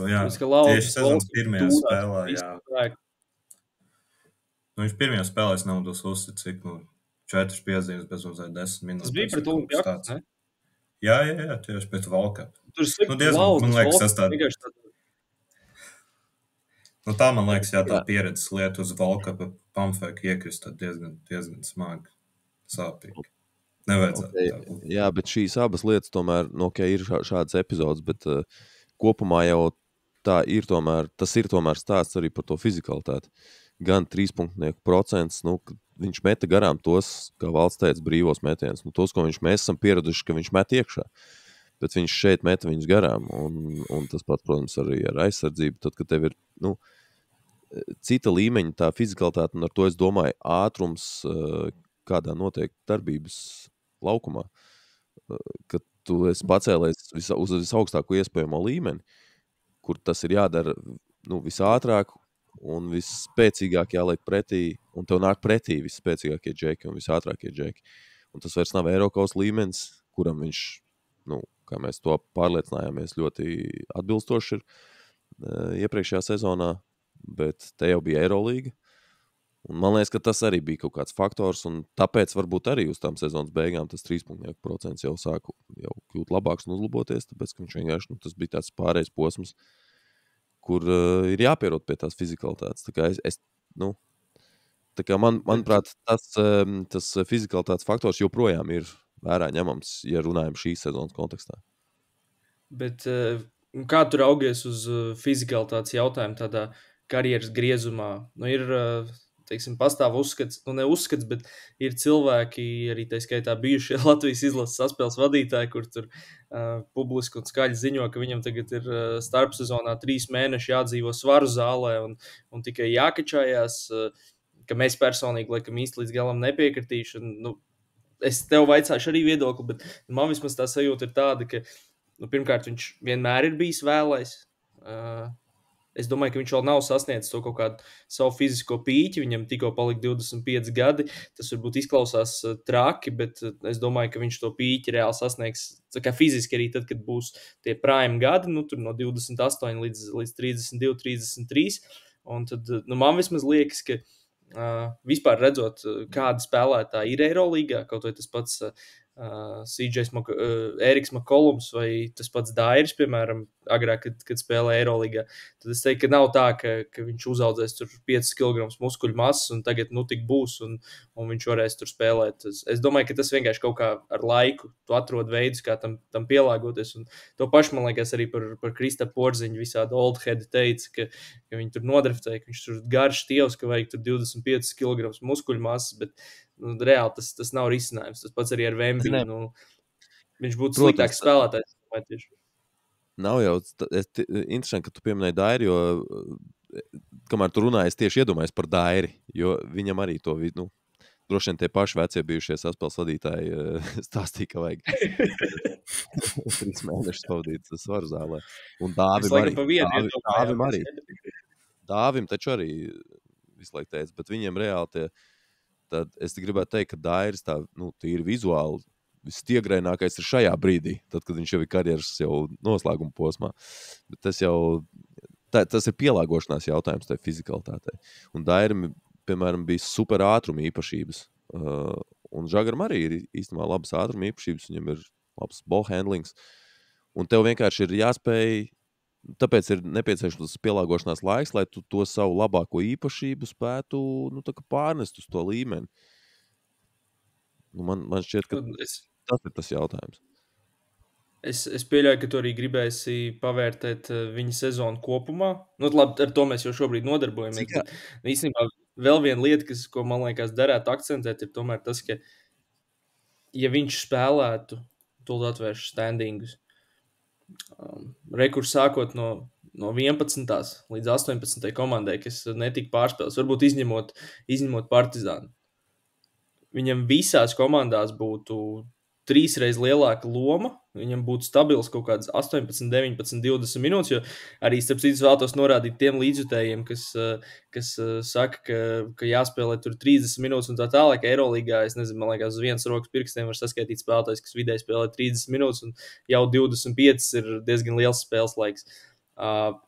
Jā, tieši sezonas pirmajā spēlē, jā. Viņš pirmajā spēlē naudos uztic, cik 4 piezīmes bez mazliet 10 minūtes. Tas bija pret Olimpijakus, ne? Jā, tieši pēc Valkapa. Tur slikti diezgan, man liekas, tā, man liekas, tā pieredzes lieta uz Valkapa pamfēku iekrist diezgan smagi, sāpīgi. Nevajadzētu. Jā, bet šīs abas lietas tomēr, ir šādas epizodes, bet kopumā jau tā ir tomēr, tas ir tomēr stāsts arī par to fizikalitāti. Gan 3-punktnieku procents, viņš meta garām tos, kā valsts teica, brīvos metienus. Tos, ko mēs esam pieraduši, ka viņš met iekšā. Bet viņš šeit meta viņus garām. Un tas pats, protams, arī ar aizsardzību. Tad, kad tev ir cita līmeņa tā fizikalitāte, un ar to es domāju ātrums, kādā notiek darbības laukumā. Kad tu esi pacēlējis uz visaugstāko iespējamo līmeni, kur tas ir jādara visātrāk, un visspēcīgāk jāliek pretī, un tev nāk pretī visspēcīgākie džeki un visātrākie džeki. Un tas vairs nav Eirokaus līmenis, kuram viņš, kā mēs to pārliecinājāmies, ļoti atbilstoši ir iepriekšējā sezonā, bet te jau bija Eirolīga. Un man liekas, ka tas arī bija kaut kāds faktors, un tāpēc varbūt arī uz tām sezonas beigām tas 3-punktnieku procents jau sāku kļūt labāks un uzlaboties, tāpēc, ka viņš vienkārši, tas bija tāds pārējais posms, kur ir jāpierod pie tās fizikalitātes. Tā kā manuprāt, tas fizikalitātes faktors joprojām ir vērā ņemams, ja runājam šīs sezonas kontekstā. Bet kā tu raugies uz fizikalitātes jautājumu tādā karjeras griezumā? Ir, pastāv uzskats, ne uzskats, bet ir cilvēki, arī tā skaitā bijušie Latvijas izlases saspēles vadītāji, kur tur publiski un skaļi ziņo, ka viņam tagad ir starpsezonā 3 mēneši jādzīvo svaru zālē un tikai jākačājās, ka mēs personīgi, laikam, īsti līdz galam nepiekritīšu. Es tev vaicāšu arī viedokli, bet man vismaz tā sajūta ir tāda, ka pirmkārt viņš vienmēr ir bijis vēlais. Es domāju, ka viņš vēl nav sasniedzis to kaut kādu savu fizisko pīķi. Viņam tikko palika 25 gadi. Tas varbūt izklausās traki, bet es domāju, ka viņš to pīķi reāli sasniegs. Tā kā fiziski arī tad, kad būs tie prime gadi, tur no 28 līdz 32, 33. Un tad man vismaz liekas, ka vispār redzot, kāda spēlētāja ir Eirolīgā, kaut vai tas pats Eriks Makolums vai tas pats Dairis, piemēram, agrāk, kad spēlēja Eirolīgā. Tad es teiktu, ka nav tā, ka viņš uzaudzēs tur 5 kg muskuļu masas un tagad tik būs un viņš varēs tur spēlēt. Es domāju, ka tas vienkārši kaut kā ar laiku tu atrod veidus, kā tam pielāgoties. Un to pašu, man liekas, arī par Kristapu Porziņu visādi oldheadi teica, ka viņi tur nodraftēja, ka viņš tur garš tievs, ka vajag tur 25 kg muskuļu masas, bet reāli tas nav risinājums. Tas pats arī ar Vembiju. Viņš būtu sliktāks spēlētājs. Nav jau interesanti, ka tu pieminēji Dairi, jo kamēr tu runāji, es tieši iedomājos par Dairi, jo viņam arī to droši vien tie paši vecie bijušie saspēles vadītāji stāstīja, ka vajag 3 mēnešus pavadīt svaru zālē. Un Dāvim arī. Dāvim taču arī visu laiku teica, bet viņiem reāli tad es gribētu teikt, ka Dairis tā, tīri vizuāli vistiegrainākais ir šajā brīdī, tad, kad viņš jau ir karjeras noslēguma posmā. Bet tas ir pielāgošanās jautājums tai fizikalitātei. Un Dairim, piemēram, bija super ātruma īpašības. Un Žagaram arī ir īstenībā labas ātruma īpašības, viņam ir labs ball handlings. Un tev vienkārši ir jāspēj, tāpēc ir nepieciešams pielāgošanās laiks, lai tu to savu labāko īpašību spētu pārnest uz to līmeni. Man šķiet, ka tas ir tas jautājums. Es pieļauju, ka tu arī gribēsi pavērtēt viņa sezonu kopumā. Labi, ar to mēs jau šobrīd nodarbojamies. Īstenībā vēl viena lieta, ko man liekas derētu akcentēt, ir tomēr tas, ka ja viņš spēlētu, tūlīt atvēršu standingus, rekurs sākot no 11. līdz 18. komandai, kas netika pārspēlēts, varbūt izņemot Partizānu. Viņam visās komandās būtu 3 reizes lielāka loma, viņam būtu stabils kaut kādas 18, 19, 20 minūtes, jo arī, starp citu, vēlētos norādīt tiem līdzjutējiem, kas saka, ka jāspēlē tur 30 minūtes un tā tālāk. Eirolīgā, es nezinu, man liekas, uz vienas rokas pirkstiem var saskaitīt spēlētājs, kas vidēji spēlē 30 minūtes un jau 25 ir diezgan liels spēles laiks.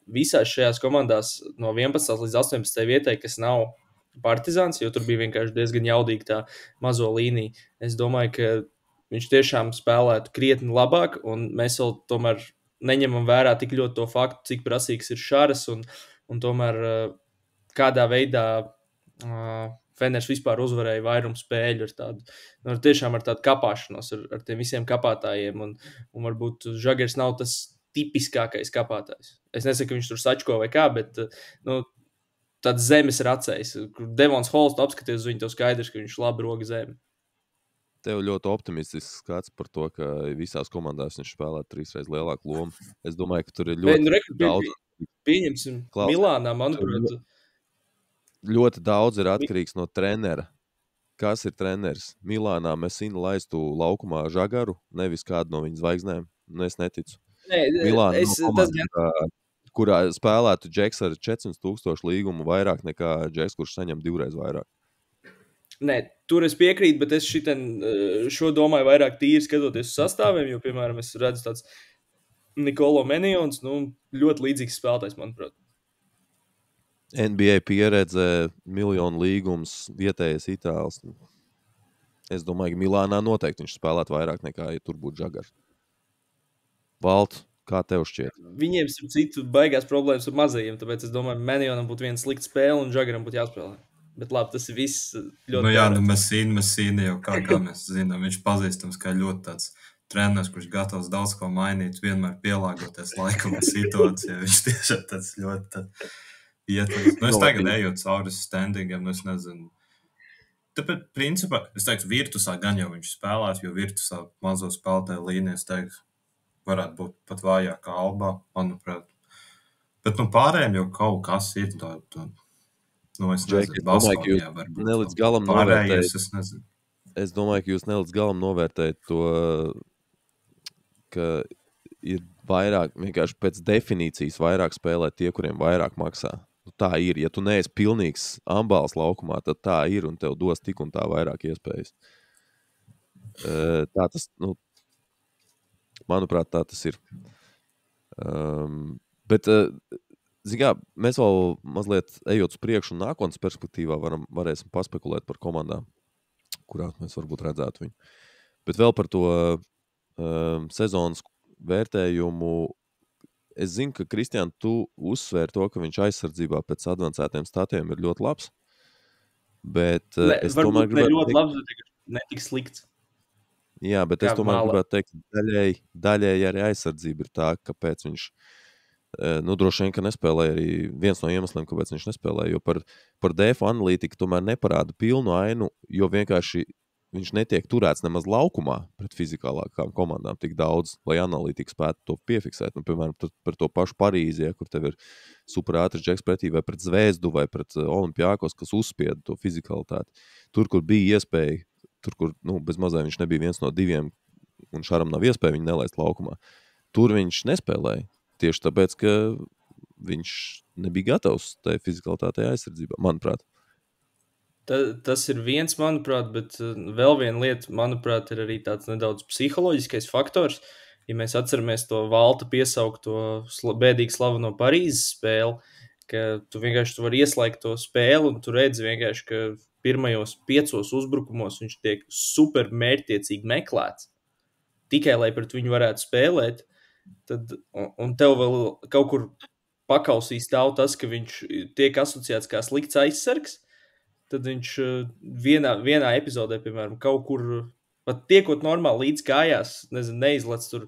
Visās šajās komandās no 11. līdz 18. vietai, kas nav Partizāns, jo tur bija vienkārši diezgan jaudīgi tā mazo līniju. Es domāju, ka viņš tiešām spēlētu krietni labāk, un mēs vēl tomēr neņemam vērā tik ļoti to faktu, cik prasīgs ir Šaras, un tomēr kādā veidā Feners vispār uzvarēja vairumu spēļu tiešām ar tādu kapāšanos, ar tiem visiem kapātājiem, un varbūt Žagars nav tas tipiskākais kapātājs. Es nesaku, ka viņš tur sačko vai kā, bet tāds zemes racējs, kur Devons Hols apskaties uz viņu, tev skaidrs, ka viņš labi roga zemi. Tev ļoti optimistisks skats par to, ka visās komandās viņš spēlētu 3 reizes lielāku lomu. Es domāju, ka tur ir ļoti daudz. Pieņemsim, Milānā, manuprāt. Ļoti daudz ir atkarīgs no trenera. Kas ir treneris? Milānā Messina laistu laukumā Žagaru, nevis kādu no viņa zvaigznēm. Es neticu. Milāna kurā spēlētu Džeks ar 400,000 līgumu vairāk nekā Džeks, kurš saņem 2 reizes vairāk. Nē, tur es piekrītu, bet es šo domāju vairāk tīri skatoties uz sastāviem, jo, piemēram, es redzu tāds Nikolo Menijons, ļoti līdzīgs spēlētājs, manuprāt. NBA pieredze, miljonu līgums, vietējais itāls. Es domāju, ka Milānā noteikti viņš spēlētu vairāk nekā, ja tur būtu Žagars. Valt, kā tev šķiet? Viņiem citu baigās problēmas ar mazajiem, tāpēc es domāju, Menijonam būtu viena slikta spēle un Žagaram būtu jāspēlē. Bet labi, tas ir viss ļoti Messina jau kā mēs zinām, viņš pazīstams kā ļoti tāds treneris, kurš gatavs daudz ko mainīt, vienmēr pielāgoties laikam un situācijai. Viņš tiešām tāds ļoti ietvers. Es tagad ejot cauri standingam, es nezinu. Tāpēc, principā, es teiktu, Virtusā gan jau viņš spēlēs, jo Virtusā mazo spēlētāju līniju, es teiktu, varētu būt pat vājākā Albā, manuprāt. Bet pārējiem jau kaut kas ir es nezinu, Baskoniā varbūt. Nelīdz galam novērtējat. Es domāju, ka jūs nelīdz galam novērtējat to, ka ir vairāk, vienkārši pēc definīcijas vairāk spēlē tie, kuriem vairāk maksā. Tā ir. Ja tu neesi pilnīgs ambāls laukumā, tad tā ir un tev dos tik un tā vairāk iespējas. Tā tas, manuprāt, tā tas ir. Bet mēs vēl mazliet ejot uz priekšu un nākotnes perspektīvā varēsim paspekulēt par komandām, kurās mēs varbūt redzētu viņu. Bet vēl par to sezonas vērtējumu. Es zinu, ka, Kristiān, tu uzsvēri to, ka viņš aizsardzībā pēc advancētiem statiem ir ļoti labs. Bet es tomēr gribētu ļoti labs, bet netik slikts. Jā, bet es tomēr gribētu teikt, daļēji arī aizsardzība ir tā, kāpēc viņš droši vien, ka nespēlēja arī viens no iemesliem, kāpēc viņš nespēlēja, jo par DF analītiku tomēr neparāda pilnu ainu, jo vienkārši viņš netiek turēts nemaz laukumā pret fizikālākām komandām tik daudz, lai analītika spētu to piefiksēt. Nu, piemēram, par to pašu Parīzi, kur tev ir superātris džeks pretī vai pret Zvezdu vai pret Olimpiākos, kas uzspieda to fizikalitāti. Tur, kur bija iespēja, tur, kur bez mazai viņš nebija viens no diviem un Šaram nav iespēja viņu nelaist laukumā, tur viņš nespēlēja. Tieši tāpēc, ka viņš nebija gatavs tai fizikalitātei aizsardzībā, manuprāt. Tas ir viens, manuprāt, bet vēl viena lieta, manuprāt, ir arī tāds nedaudz psiholoģiskais faktors. Ja mēs atceramies to Valta piesaukto bēdīgi slaveno Parīzes spēli, ka tu vienkārši vari ieslēgt to spēli un tu redzi vienkārši, ka pirmajos 5 uzbrukumos viņš tiek super mērķtiecīgi meklēts. Tikai, lai pret viņu varētu spēlēt, tad, un tev vēl kaut kur pakausī stāv tas, ka viņš tiek asociēts kā slikts aizsargs, tad viņš vienā epizodē, piemēram, kaut kur pat tiekot normāli līdz kājās, neizlec tur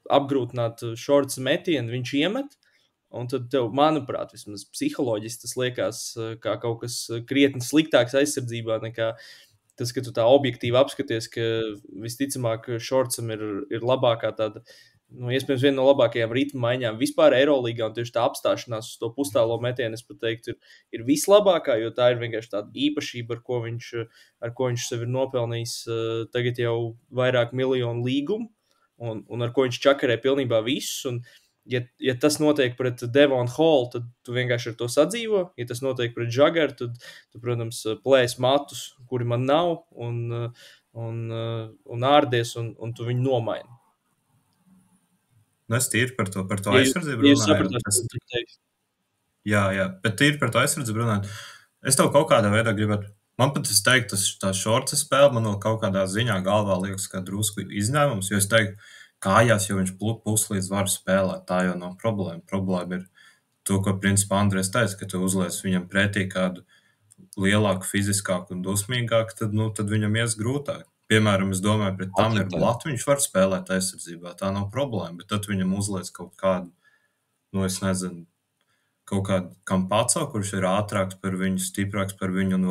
apgrūtināt šorts metienu, viņš iemet, un tad tev, manuprāt, vismaz psiholoģiski tas liekas kā kaut kas krietni sliktāks aizsardzībā nekā tas, ka tu tā objektīvi apskaties, ka visticamāk šortsam ir labākā tāda, iespējams, viena no labākajām ritma maiņām vispār Eirolīgā, un tieši tā apstāšanās uz to pustālo metienu, es pat teiktu, ir vislabākā, jo tā ir vienkārši tāda īpašība, ar ko viņš sev ir nopelnījis tagad jau vairāk miljonu līgumu, un ar ko viņš čakarē pilnībā visus, un ja tas notiek pret Devon Hall, tad tu vienkārši ar to sadzīvo, ja tas notiek pret Žagaru, tad tu, protams, plēs matus, kuri man nav, un ārdies, un tu viņu nomaini. Es tīri par to aizsardzību runāju. Jā, bet tīri par to aizsardzību runāju. Es tev kaut kādā veidā gribētu, man pat es teiktu, tā šorca spēle man vēl kaut kādā ziņā galvā liekas kā drusku izņēmums, jo es teiktu, kājās jau viņš puslīdz var spēlēt, tā jau nav problēma. Problēma ir to, ko principā Andrēs teica, ka tu uzliec viņam pretī kādu lielāku, fiziskāku un dusmīgāku, tad viņam ies grūtāk. Piemēram, es domāju, pret Tamiru Blatu viņš var spēlēt aizsardzībā, tā nav problēma, bet tad viņam uzliec kaut kādu, kaut kādu Kampaco, kurš ir ātrāks par viņu, stiprāks par viņu un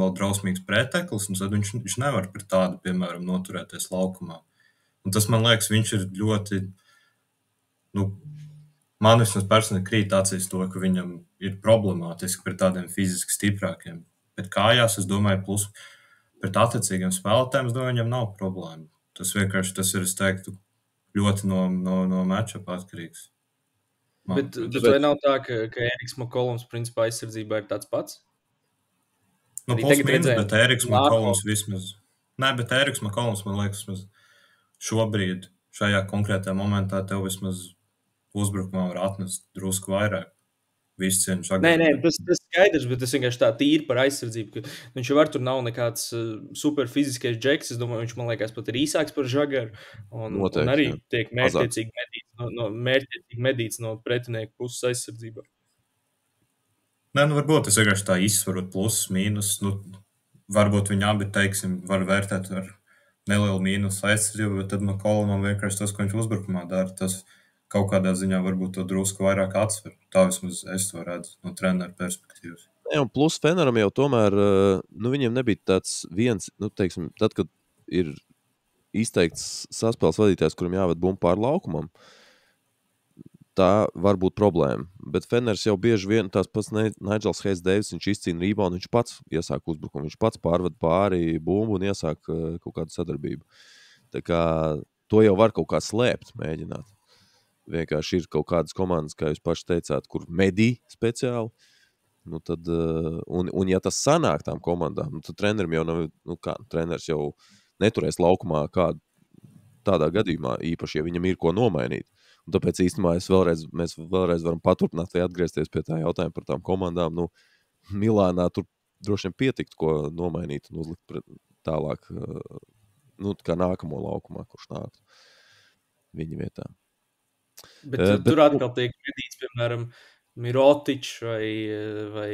vēl drausmīgs preteklis, un tad viņš nevar pret tādu, piemēram, noturēties laukumā. Un tas, man liekas, viņš ir ļoti, man vismaz personīgi krīt acīs to, ka viņam ir problemātiski pret tādiem fiziski stiprākiem. Bet kājās, es domāju, plus pret attiecīgiem spēlētājiem, es domāju, viņam nav problēma. Tas vienkārši, tas ir, es teiktu, ļoti no matchupa atkarīgs. Bet vai nav tā, ka Eriks McCollums principā aizsardzībā ir tāds pats? Plus mīnus, bet Eriks McCollums vismaz. Nē, bet Eriks McCollums, man liekas, vismaz šobrīd, šajā konkrētajā momentā tev vismaz uzbrukumā var atnest drusku vairāk. Nē, tas skaidrs, bet tas vienkārši tā tīri par aizsardzību, ka viņš jau tur nav nekāds super fiziskais džeks, es domāju, viņš, man liekas, pat ir īsāks par Žagaru, un arī tiek mērķtiecīgi medīts no pretinieku puses aizsardzībā. Nē, varbūt es vienkārši tā izsvarot plusus, mīnus, varbūt viņi abi, teiksim, var vērtēt ar nelielu mīnus aizsardzību, bet tad McCollumam vienkārši tas, ko viņš uzbrukumā dara, tas kaut kādā ziņā varbūt to drusku vairāk atsver. Tā vismaz es to redzu no treneru perspektīvas. Jā, un plus Feneram jau tomēr, viņiem nebija tāds viens, teiksim, tad, kad ir izteikts saspēles vadītājs, kuram jāved bumbu pār laukumam, tā var būt problēma. Bet Feners jau bieži vien, tās pats Nigels Hayes Davis, viņš izcīna reboundu, viņš pats iesāk uzbrukumu, viņš pats pārved pāri bumbu un iesāk kaut kādu sadarbību. Tā kā to jau var kaut kā slēpt, mēģināt. Vienkārši ir kaut kādas komandas, kā jūs paši teicāt, kur medī speciāli. Tad, un ja tas sanāk tām komandām, tad trenerim jau nav, treneris jau neturēs laukumā kādu tādā gadījumā, īpaši, ja viņam ir ko nomainīt. Un tāpēc īstenībā mēs vēlreiz varam paturpināt vai atgriezties pie tā jautājuma par tām komandām. Milānā tur droši vien pietikt, ko nomainīt un uzlikt tālāk kā nākamo laukumā, kurš nāktu viņa vietā. Bet tur atkal tiek medīts, piemēram, Mirotičs vai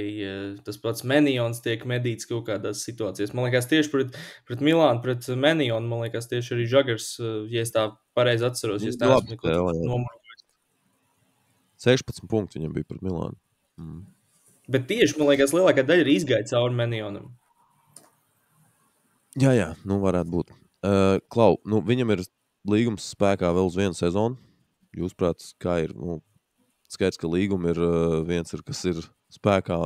tas pats Menijons tiek medīts kaut kādās situācijās. Man liekas, tieši pret Milānu, pret Menijonu, man liekas, tieši arī Žagars, ja es tā pareizi atceros, ja es neesmu neko nomurojis. 16 punkti viņam bija pret Milānu. Bet tieši, man liekas, lielākā daļa ir izgāja cauri Menijonam. Jā, varētu būt. Klau, viņam ir līgums spēkā vēl uz vienu sezonu. Jūsuprāt, kā ir? Skaidrs, ka līguma ir viens, kas ir spēkā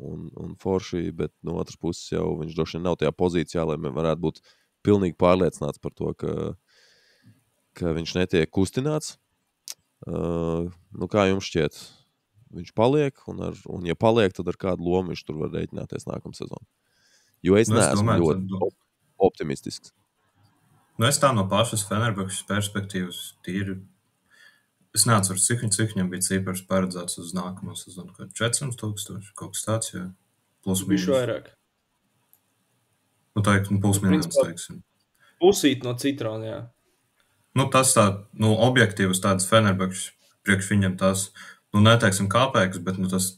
un forši, bet no otras puses jau viņš droši vien nav tajā pozīcijā, lai varētu būt pilnīgi pārliecināts par to, ka viņš netiek kustināts. Kā jums šķiet? Viņš paliek, un ja paliek, tad ar kādu lomu viņš tur var rēķināties nākamā sezonu? Jo es neesmu ļoti optimistisks. Es tā no pašas Fenerbahčes perspektīvas tīri. Es neatceru, cik viņam bija cipars paredzēts uz nākamo sezonu. 400,000, kaut kas tāds, jā. Plus mīnus. Viņš vairāk. Plus mīnus, teiksim. Pusīt no citrona, jā. Tas tā, objektīvas tādas Fenerbahčes priekš viņam tās, neteiksim kāpēks, bet tas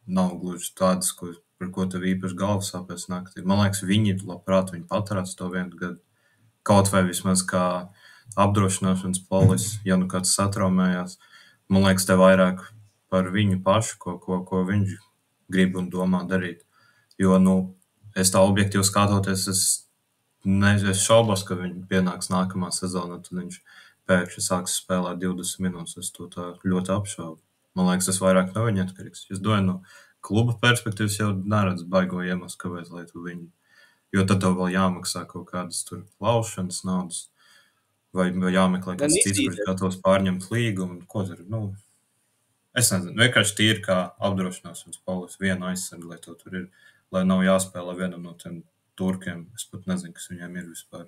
nav gluži tādas, par ko tev īpaši galvas sāpēs naktī. Man liekas, viņi labprāt viņu paturēts to 1 gadu. Kaut vai vismaz kā apdrošināšanas polis, ja kāds satraumējās. Man liekas, te vairāk par viņu pašu, ko viņš grib un domā darīt. Jo, es tā objektīvi skatoties, es šaubos, ka viņi pienāks nākamā sezonā, tad viņš pēkšņi sāks spēlēt 20 minūtes. Es to tā ļoti apšaubu. Man liekas, tas vairāk no viņa atkarīgs. Es domāju, no kluba perspektīvas jau neredz baigo iemeslu, kāpēc, lai tu viņu. Jo tad tev vēl jāmaksā kaut kādas tur laušanas naudas. Vai jāmeklē kāds cits, kurš gatavs pārņemt līgumu. Ko tur, es nezinu, vienkārši tīri kā apdrošināšanas polis, viena aizsarga, lai to tur ir, lai nav jāspēlē vienam no tiem turkiem. Es pat nezinu, kas viņiem ir vispār.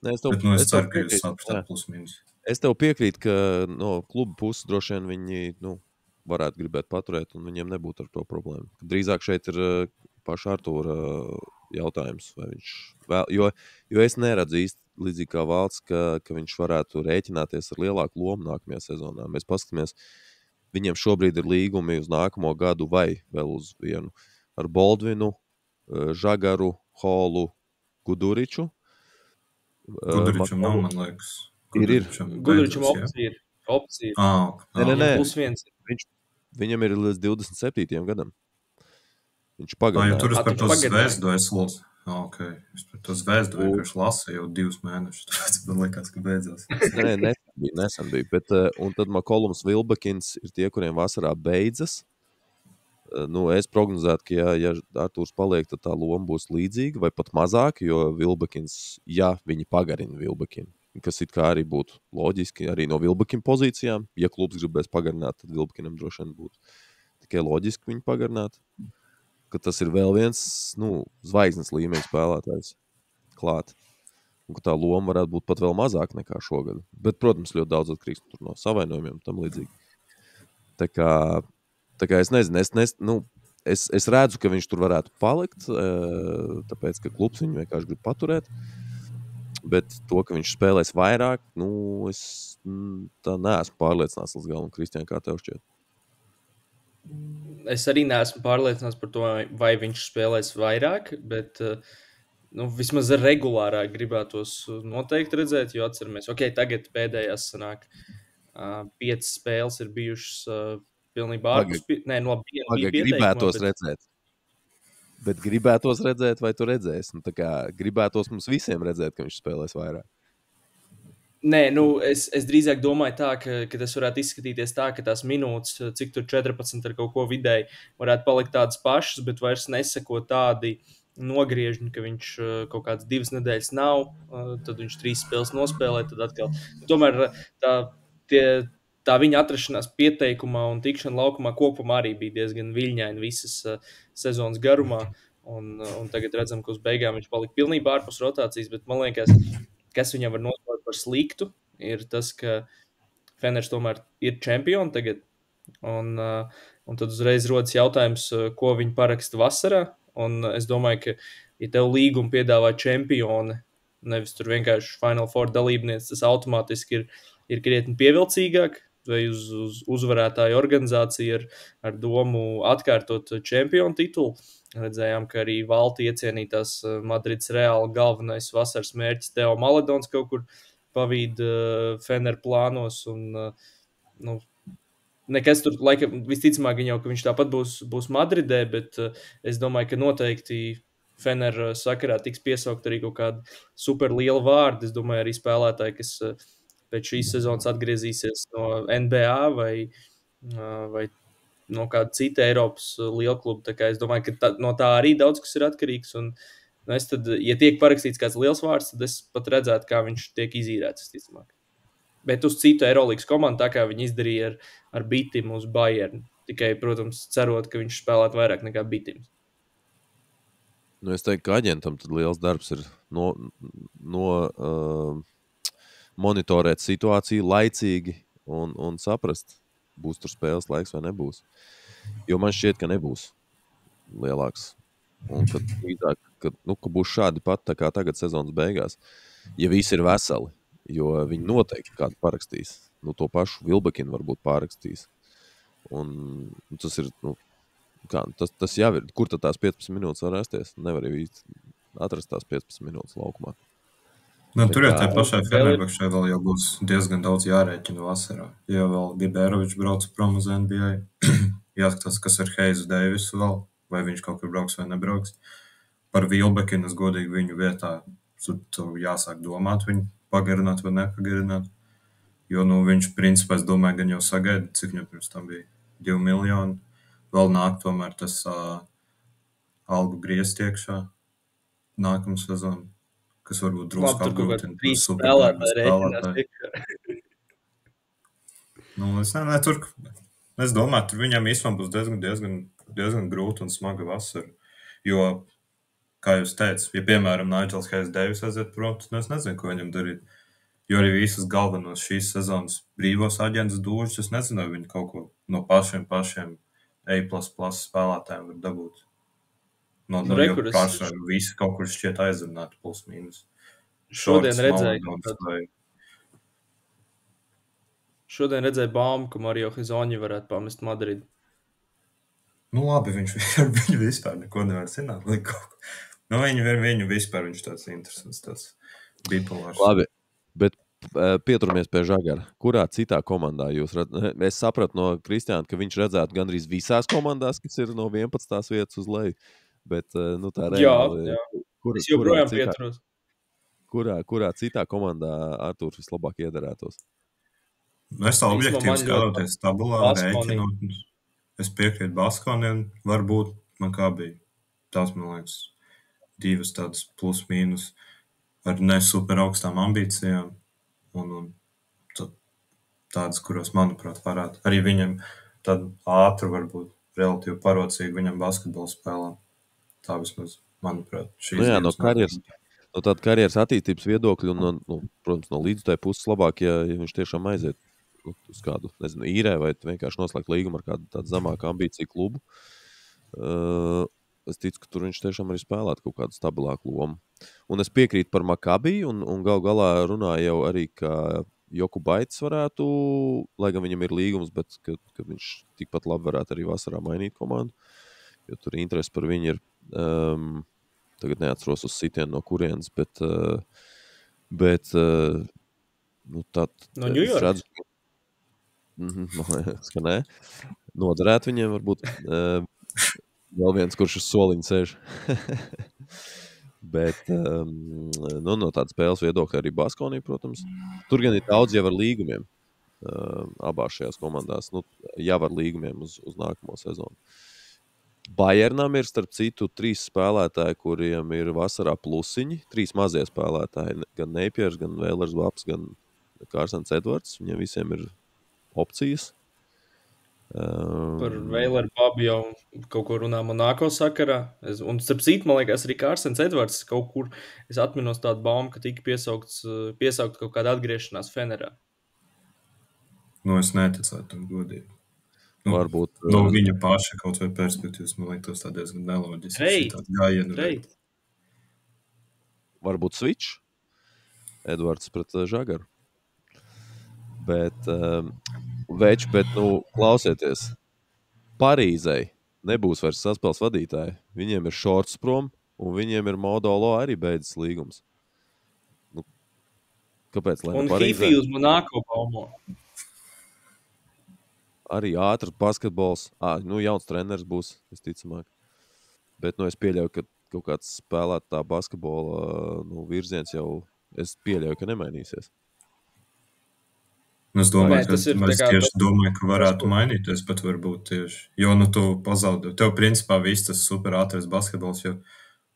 Es ceru, ka jūs sapratāt plus mīnus. Es tev piekrītu, ka no kluba puses droši vien viņi, varētu gribēt paturēt, un viņiem nebūtu ar to problēmu. Drīzāk šeit ir paša Artūra jautājums, vai viņš vēl, jo es neredzu īsti līdzīgi kā Valds, ka viņš varētu rēķināties ar lielāku lomu nākamajā sezonā. Mēs paskatāmies, viņiem šobrīd ir līgumi uz nākamo gadu vai vēl uz vienu ar Boldvinu, Žagaru, Holu, Guduriču. Guduričam nav, man liekas. Guduričam opcija. Nē. Plus 1. Viņam ir līdz 27. gadam. Viņš pagarināja. Jo tur es par to zvezdu esmu. Okay. Es par to zvezdu vienkārši lasu jau 2 mēnešus. Tāpēc man liekas, ka beidzās. Nesen bija. Bet, un tad McCollums, Vilbekins ir tie, kuriem vasarā beidzas. Es prognozētu, ka ja Artūrs paliek, tad tā loma būs līdzīga vai pat mazāk, jo Vilbekins, ja viņi pagarina Vilbekinu, kas it kā arī būtu loģiski, arī no Vilbekina pozīcijām. Ja klubs gribēs pagarināt, tad Vilbekinam droši vien būtu tikai loģiski viņu pagarināt. Ka tas ir vēl viens, zvaigznes līmeņa spēlētājs klāt. Un ka tā loma varētu būt pat vēl mazāk nekā šogad. Bet, protams, ļoti daudz atkarīgs no savainojumiem un tam līdzīgi. Tā kā es nezinu, es redzu, ka viņš tur varētu palikt, tāpēc, ka klubs viņu vienkārši grib paturēt. Bet to, ka viņš spēlēs vairāk, es tā neesmu pārliecināts līdz galam. Kristiān, kā tev šķiet? Es arī neesmu pārliecināts par to, vai viņš spēlēs vairāk, bet vismaz regulārāk gribētos noteikti redzēt, jo atceramies, tagad pēdējās sanāk 5 spēles ir bijušas pilnībā ārpus. No viena bija gribētos redzēt. Bet gribētos redzēt, vai tu redzēsi? Gribētos mums visiem redzēt, ka viņš spēlēs vairāk. Nē, es drīzāk domāju tā, ka tas varētu izskatīties tā, ka tās minūtes, cik tur 14 ar kaut ko vidēji, varētu palikt tādas pašas, bet vairs neseko tādi nogriežņi, ka viņš kaut kādas 2 nedēļas nav, tad viņš 3 spēles nospēlē, tad atkal. Tomēr tā viņa atrašanās pieteikumā un tikšana laukumā kopumā arī bija diezgan viļņaini visas sezonas garumā, un tagad redzam, ka uz beigām viņš palika pilnībā ārpus rotācijas, bet man liekas, kas viņam var nosaukt par sliktu, ir tas, ka Feners tomēr ir čempioni tagad, un tad uzreiz rodas jautājums, ko viņi paraksta vasarā, un es domāju, ka, ja tev līgumu piedāvā čempioni nevis tur vienkārši Final Four dalībnieks, tas automātiski ir krietni pievilcīgāk, vai uz uzvarētāju organizāciju ar domu atkārtot čempionu titulu. Redzējām, ka arī valti iecienītās Madrids Reāla galvenais vasaras mērķis Teo Maledons kaut kur pavīd Fener plānos un nekas tur, laikam, visticamāk jau, ka viņš tāpat būs Madridē, bet es domāju, ka noteikti Fener sakarā tiks piesaukt arī kaut kādu super lielu vārdu. Es domāju, arī spēlētāji, kas pēc šīs sezonas atgriezīsies no NBA vai no kāda cita Eiropas lielkluba. Tā kā es domāju, ka no tā arī daudz kas ir atkarīgs. Un es tad, ja tiek parakstīts kāds liels vārds, tad es pat redzētu, kā viņš tiek izīrēts, visticamāk. Bet uz citu Eirolandes komandu, tā kā viņi izdarīja ar Bitimu uz Bayernu. Tikai, protams, cerot, ka viņš spēlētu vairāk nekā Bitims. Es teiktu, ka aģentam tad liels darbs ir monitorēt situāciju laicīgi un saprast, būs tur spēles laiks vai nebūs. Jo man šķiet, ka nebūs lielāks. Un ka būs šādi pat tā kā tagad sezonas beigās, ja visi ir veseli. Jo viņi noteikti kādu parakstīs. To pašu Vilbekinu varbūt pārakstīs. Un tas ir, tas jau ir. Kur tad tās 15 minūtes var rasties? Nevar jau īsti atrast tās 15 minūtes laukumā. Tur jau tā pašai Fenerbahčai vēl jau būs diezgan daudz jārēķina vasarā. Ja vēl Gibērovičs brauc prom uz NBA, jāskatās, kas ar Heizu Deivisu vēl, vai viņš kaut kur brauks vai nebrauks. Par Vilbekinu es godīgi viņu vietā tur jāsāk domāt viņu pagarināt vai nepagarināt. Jo viņš, principā, es domāju, gan jau sagaida, cik viņam pirms tam bija 2 miljoni. Vēl nāk tomēr tas algu griezt iekšā nākamā sezona, kas varbūt drusku apgrūtina. Trīs spēlētāji rēķinās. Es domāju, tur viņam īstenībā būs diezgan grūta un smaga vasara. Jo, kā jūs teicat, ja, piemēram, Nigels Hayes Davis aiziet prom, tad es nezinu, ko viņam darīt. Jo arī visas galvenos šīs sezonas brīvos aģentus dūžus, es nezinu, viņi kaut ko no pašiem A++ spēlētājiem var dabūt. No pašiem visi kaut kur šķiet aizrunāti plus mīnus. Šodien redzēju baumu, ka Mario Hezonja varētu pamest Madridu. Labi, viņu vispār neko nevar zināt. Viņu vispār viņš tāds interesants, tāds bipolārs. Labi, bet pieturamies pie Žagara. Kurā citā komandā jūs redzat? Es sapratu no Kristiāna, ka viņš redzētu gandrīz visās komandās, kas ir no 11. vietas uz leju. Bet, tā reāli... Jā. Es joprojām pieturos. Kurā citā komandā Artūrs vislabāk iedarētos? Es tā objektīvi skatoties tabulā, rēķinot. Es piekrītu Baskoniem, varbūt man kā bija. Tās, man liekas, 2 tādas plus mīnus ar ne super augstām ambīcijām. Un tādas, kuros, manuprāt, varētu. Arī viņam tāda ātra, varbūt, relatīvi parocīga viņam basketbola spēlā. Tā vismaz, manuprāt, no tāda karjeras attīstības viedokļa un, protams, no līdzutēja puses labāk, ja viņš tiešām aiziet uz kādu, nezinu, īrē vai vienkārši noslēgt līgumu ar kādu tādu zemāku ambīciju klubu. Es ticu, ka tur viņš tiešām arī spēlētu kaut kādu stabilāku lomu. Un es piekrītu par Makabiju un galā runāju jau arī, ka Jokubaits varētu, lai gan viņam ir līgums, bet ka viņš tikpat labi varētu arī vasarā mainīt komandu, jo tur interesi par viņu ir, tagad neatceros uz sitienu no kurienes, bet no New York? Ka nē. Noderēt viņiem varbūt vēl viens, kurš uz soliņa sēž. Bet no tāda spēles viedokļa arī Baskonī, protams. Tur gan ir daudz jau ar līgumiem abās šajās komandās. Jau ar līgumiem uz nākamo sezonu. Bayernam ir starp citu 3 spēlētāji, kuriem ir vasarā plusiņi. 3 mazie spēlētāji. Gan Neipiers, gan Vēlers Vaps, gan Kārsens Edvards. Viņiem visiem ir opcijas. Par Vēleru Babu jau kaut ko runā Monako sakarā. Un starp citu, man liekas, arī Kārsens Edvards kaut kur, es atminos tādu baumu, ka tika piesaukt kaut kāda atgriešanās Fenerā. Es neticētu tam godīgi. Varbūt. No viņa paša kaut vai perspektīvas, man liekas, tā diezgan neloģiski. Trade. Varbūt switch? Edvards pret Žagaru. Bet, klausieties, Parīzei nebūs vairs saspēles vadītāji. Viņiem ir Šorts prom, un viņiem ir Modolo arī beidzas līgums. Nu, kāpēc? Un Hifī uz Monako baumo. Arī ātrs basketbols. Jauns treneris būs, visticamāk. Bet es pieļauju, ka kaut kāds spēlētā basketbola virziens jau, es pieļauju, ka nemainīsies. Es domāju, ka varētu mainīties pat varbūt tieši. Jo, tu pazaudē. Tev, principā, viss tas super ātrais basketbols, jo,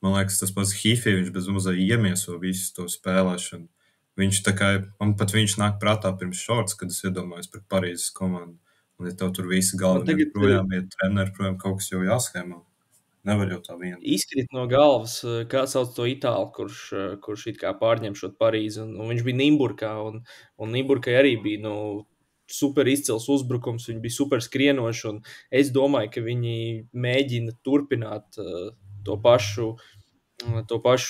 man liekas, tas pats Hifī, viņš bez mazliet iemieso visu to spēlēšanu. Man pat viņš nāk prātā pirms Šorts, kad es iedomājos par Parīzes komandu. Un, ja tev tur visi galvenie projām iet treneri, projām kaut kas jau jāschēmā. Nevar jau tā viena. Izkrīt no galvas, kā sauc to itālu, kurš it kā pārņem šo Parīzi. Un viņš bija Nimburkā, un Nimburkai arī bija super izcils uzbrukums, viņi bija super skrienoši. Un es domāju, ka viņi mēģina turpināt to pašu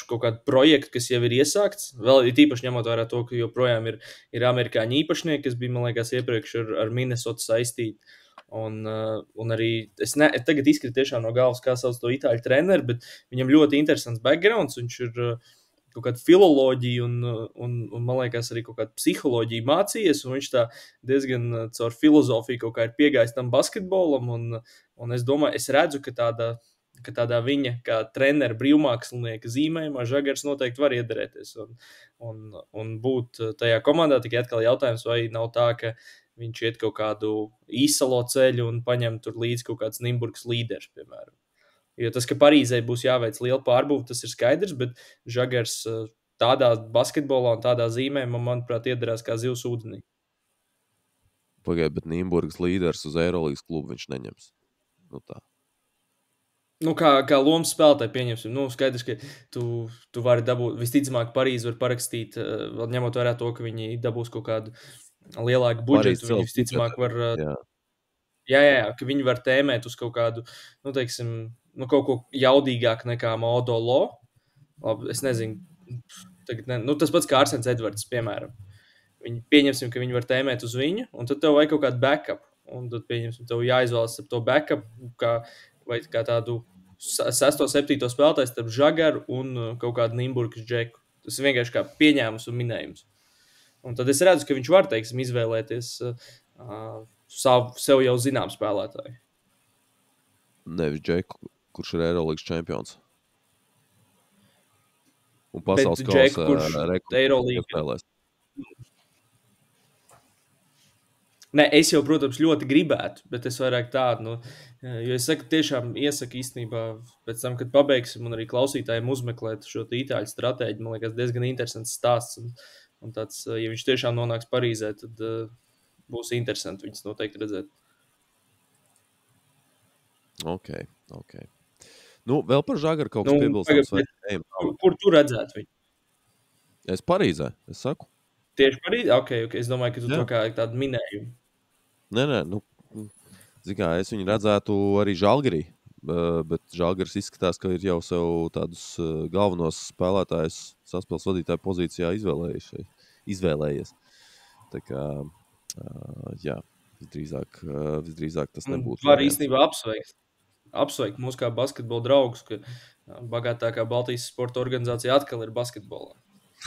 kaut kādu projektu, kas jau ir iesākts. Vēl ir īpaši ņemot vērā to, ka joprojām ir amerikāņu īpašnieki, kas bija, man liekas, iepriekš ar Minnesota saistīti. Un arī es tagad izkrīt tiešām no galvas, kā sauc to itāļu treneri, bet viņam ļoti interesants backgrounds. Viņš ir kaut kādu filoloģiju un man liekas, arī kaut kādu psiholoģiju mācījies. Un viņš tā diezgan caur filozofiju kaut kā ir piegājis tam basketbolam. Un es domāju, es redzu, ka tādā viņa, kā trenera brīvmākslinieka zīmējumā, Žagars noteikti var iederēties un būt tajā komandā. Tikai atkal jautājums, vai nav tā, ka viņš iet kaut kādu īsalo ceļu un paņem tur līdz kaut kāds Nimburgas līderis, piemēram. Jo tas, ka Parīzei būs jāveic liela pārbūve, tas ir skaidrs, bet Žagars tādā basketbolā un tādā zīmējumā, manuprāt, iedarās kā zivs ūdenī. Pagaid, bet Nimburgas līderis uz Eirolīgas klubu viņš neņems. Tā. Kā lomas spēlētāji pieņemsim. Skaidrs, ka tu vari dabūt, visticamāk, Parīzi var parakstīt, ņemot vērā to, ka viņi dabūs kaut kādu lielāku budžetu. Viņi visticamāk var, ka viņi var tēmēt uz kaut kādu, kaut ko jaudīgāk nekā Modolo. Labi, es nezinu, tas pats kā Arsens Edvards, piemēram. Pieņemsim, ka viņi var tēmēt uz viņu, un tad tev vajag kaut kādu backup. Un tad, pieņemsim, tev jāizvēlas ar to backup, vai kā tādu 6. 7. spēlētājs starp Žagaru un kaut kādu Nimburgas džeku. Tas ir vienkārši kā pieņēmums un minējums. Un tad es redzu, ka viņš var, izvēlēties sev jau zinām spēlētāju. Nevis džeku, kurš ir Eirolīgas čempions. Un pasaules kausa Eirolīgas spēlēs. Nē, es jau, protams, ļoti gribētu, bet es vairāk tādu, jo es tiešām iesaku īstenībā pēc tam, kad pabeigsim un arī klausītājiem uzmeklēt šo itāļu stratēģiju, man liekas, diezgan interesants stāsts. Un tāds, ja viņš tiešām nonāks Parīzē, tad būs interesanti viņus noteikti redzēt. Ok. Vēl par Žagaru kaut kas piebilstams. Kur tu redzētu viņu? Es Parīzē, es saku. Tieši Parīzē? Okay. Es domāju, ka tu to kā tādu minējumu. Nē, es viņu redzētu arī Žalgirī, bet Žalgiris izskatās, ka ir jau sev tādus galvenos spēlētājus saspēles vadītāju pozīcijā izvēlējies. Tā kā, visdrīzāk tas nebūtu. Var īstenībā apsveikt mūs kā basketbola draugus, ka bagātākā Baltijas sporta organizācija atkal ir basketbolā.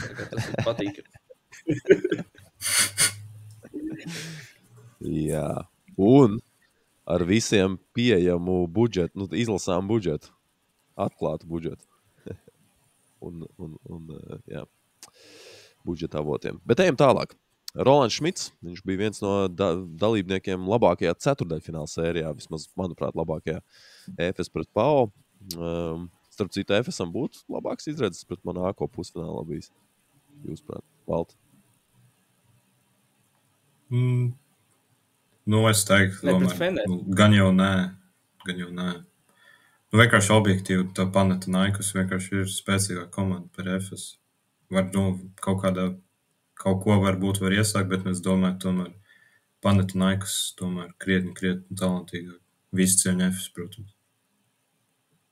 Tā kā tas ir patīkami. Jā, un ar visiem pieejamu budžetu, izlasām budžetu, atklātu budžetu un budžeta avotiem. Bet ejam tālāk. Rolands Šmits, viņš bija viens no dalībniekiem labākajā ceturdaļfināla sērijā, vismaz, manuprāt, labākajā EFS pret PAO. Starp citu, EFSam būtu labāks izredzes pret Monako pusfinālā bijis. Jūsuprāt, Valti? Es teiktu, gan jau nē. Vienkārši objektīvi tā Panathinaikos vienkārši ir spēcīgā komanda par EFS. Kaut ko varbūt var iesākt, bet es domāju, tomēr Panathinaikos tomēr krietni talantīgāk. Visi cieņa EFS, protams.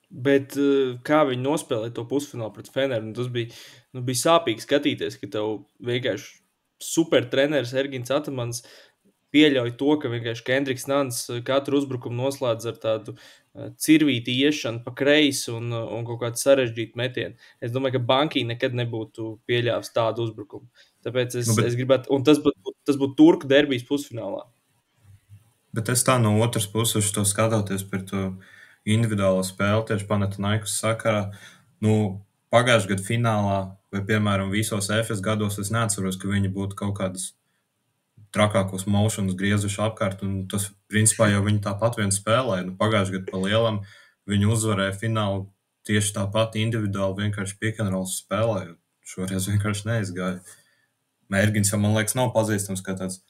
Bet kā viņi nospēlēja to pusfinālu pret Feneru, tas bija sāpīgi skatīties, ka tev vienkārši super treneris Ergins Atamans pieļauj to, ka vienkārši Kendriks Nans katru uzbrukumu noslēdz ar tādu cirvīti iešanu pa kreisi un kaut kādu sarežģītu metienu. Es domāju, ka Bankī nekad nebūtu pieļāvis tādu uzbrukumu. Tāpēc es gribētu, un tas būtu Turku derbijas pusfinālā. Bet es tā no otras puses to skatoties par to individuālo spēli tieši Panathinaikos sakarā. Pagājušajā gadu finālā vai, piemēram, visos FS gados es neatceros, ka viņi būtu kaut kādas trakākos motionus griezuši apkārt, un tas, principā, jau viņi tāpat vien spēlēja. Pagājušajā gadu pa lielam viņi uzvarēja finālu tieši tāpat individuāli, vienkārši pick and roll spēlējot. Šoreiz vienkārši neizgāja. Ergins jau, man liekas, nav pazīstams kā tāds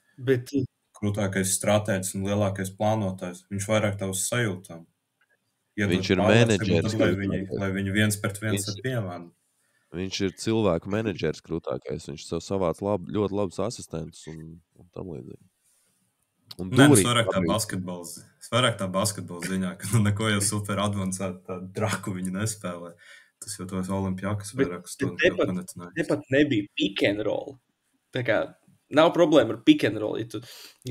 krūtākais stratēģis un lielākais plānotājs. Viņš vairāk tā uz sajūtām. Viņš ir menedžeris. Lai viņi viens pret viens ar piemēru. Viņš ir cilvēku menedžeris krūtākais. Viņš sev savāc ļoti labus asistentus un tam līdzīgi. Tas vairāk tā basketbola ziņā, ka neko jau super advancētu tādu draku viņi nespēlē. Tas jau tos Olimpiakas vairāk stundu panetināja. Tepat nebija pick and roll. Tā kā nav problēma ar pick and roll. Ja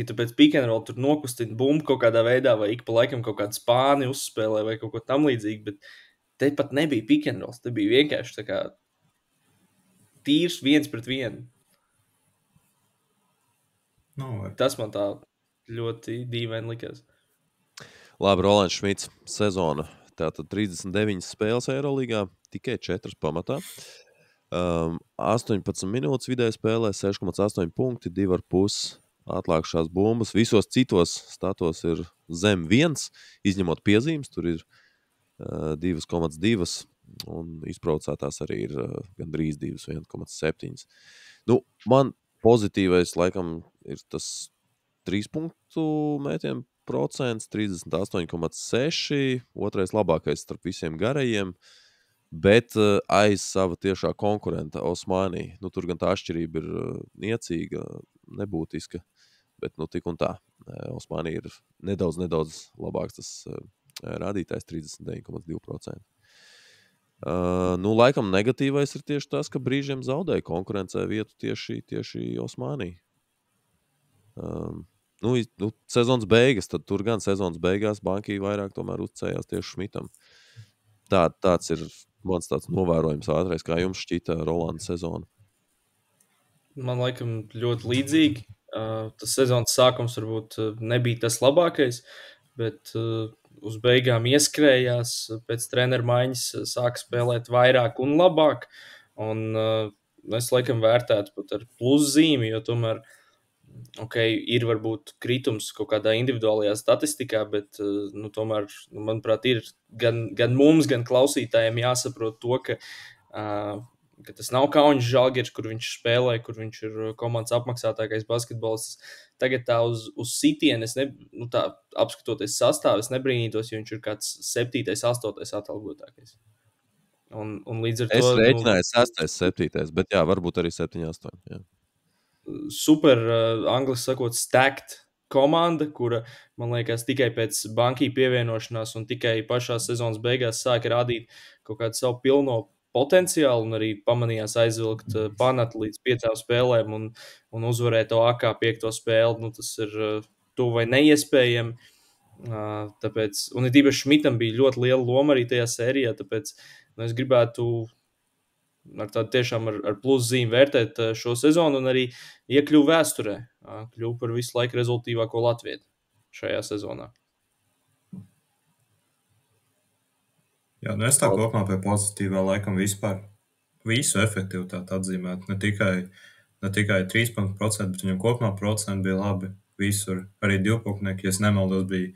tu pēc pick and roll tur nokustini bumbu kaut kādā veidā vai ik pa laikam kaut kādu spāni uzspēlē vai kaut ko tam līdzīgi, bet tepat nebija pick and roll. Te bija vienkārši tā kā tīrs 1-1. Tas man tā ļoti dīvaini likās. Labi, Rolands Šmits sezona. Tātad 39 spēles Eirolīgā, tikai 4 pamatā. 18 minūtes vidēji spēlē, 6,8 punkti, 2,5 atlākšās bumbas. Visos citos statos ir zem 1, izņemot piezīmes. Tur ir 2,2 un izprovocētās arī ir gandrīz 2, 1,7. Man pozitīvais laikam ir tas 3 punktu mētienu procents, 38,6. Otrais labākais starp visiem garajiem. Bet aiz sava tiešā konkurenta Osmani. Tur gan tā atšķirība ir niecīga, nebūtiska, bet tik un tā. Osmani ir nedaudz labāks tas rādītājs, 39,2%. Laikam negatīvais ir tieši tas, ka brīžiem zaudēja konkurencē vietu tieši Osmani. Sezonas beigas, tad tur gan sezonas beigās Bankī vairāk tomēr uzticējās tieši Šmitam. Tāds ir mans tāds novērojums ātrais, kā jums šķita Rolanda sezona. Man laikam ļoti līdzīgi. Tas sezonas sākums varbūt nebija tas labākais, bet uz beigām ieskrējās, pēc treneru maiņas sāka spēlēt vairāk un labāk. Un es laikam vērtētu pat ar pluszīmi, jo tomēr ir varbūt kritums kaut kādā individuālajā statistikā, bet tomēr, manuprāt, ir gan mums, gan klausītājiem jāsaprot to, ka tas nav Kaunis Žalgiris, kur viņš spēlē, kur viņš ir komandas apmaksātākais basketbolists. Tagad tā uz sitienu, tā apskatoties sastāvu, es nebrīnītos, jo viņš ir kāds 7., 8. atalgotākais. Un līdz ar to... Es rēķināju 6., 7., bet jā, varbūt arī 7, 8. Jā. Super, angliski sakot, stacked komanda, kura, man liekas, tikai pēc Bankī pievienošanās un tikai pašā sezonas beigās sāka rādīt kaut kādu savu pilno potenciālu un arī pamanījās aizvilkt Panatu līdz 5 spēlēm un uzvarēt to AK 5. spēli. Tas ir tuvu vai neiespējami. Tāpēc, un it īpaši Šmitam bija ļoti liela loma arī tajā sērijā, tāpēc es gribētu ar tādu tiešām ar pluszīmi vērtēt šo sezonu un arī iekļuvu vēsturē. Kļuvu par visu laiku rezultīvāko latviešu šajā sezonā. Jā, es tā kopumā pie pozitīvā laikam vispār visu efektivitāti atzīmētu. Ne tikai 3%, bet viņam kopumā procenti bija labi visur. Arī divpunktnieki, ja es nemaldos, bija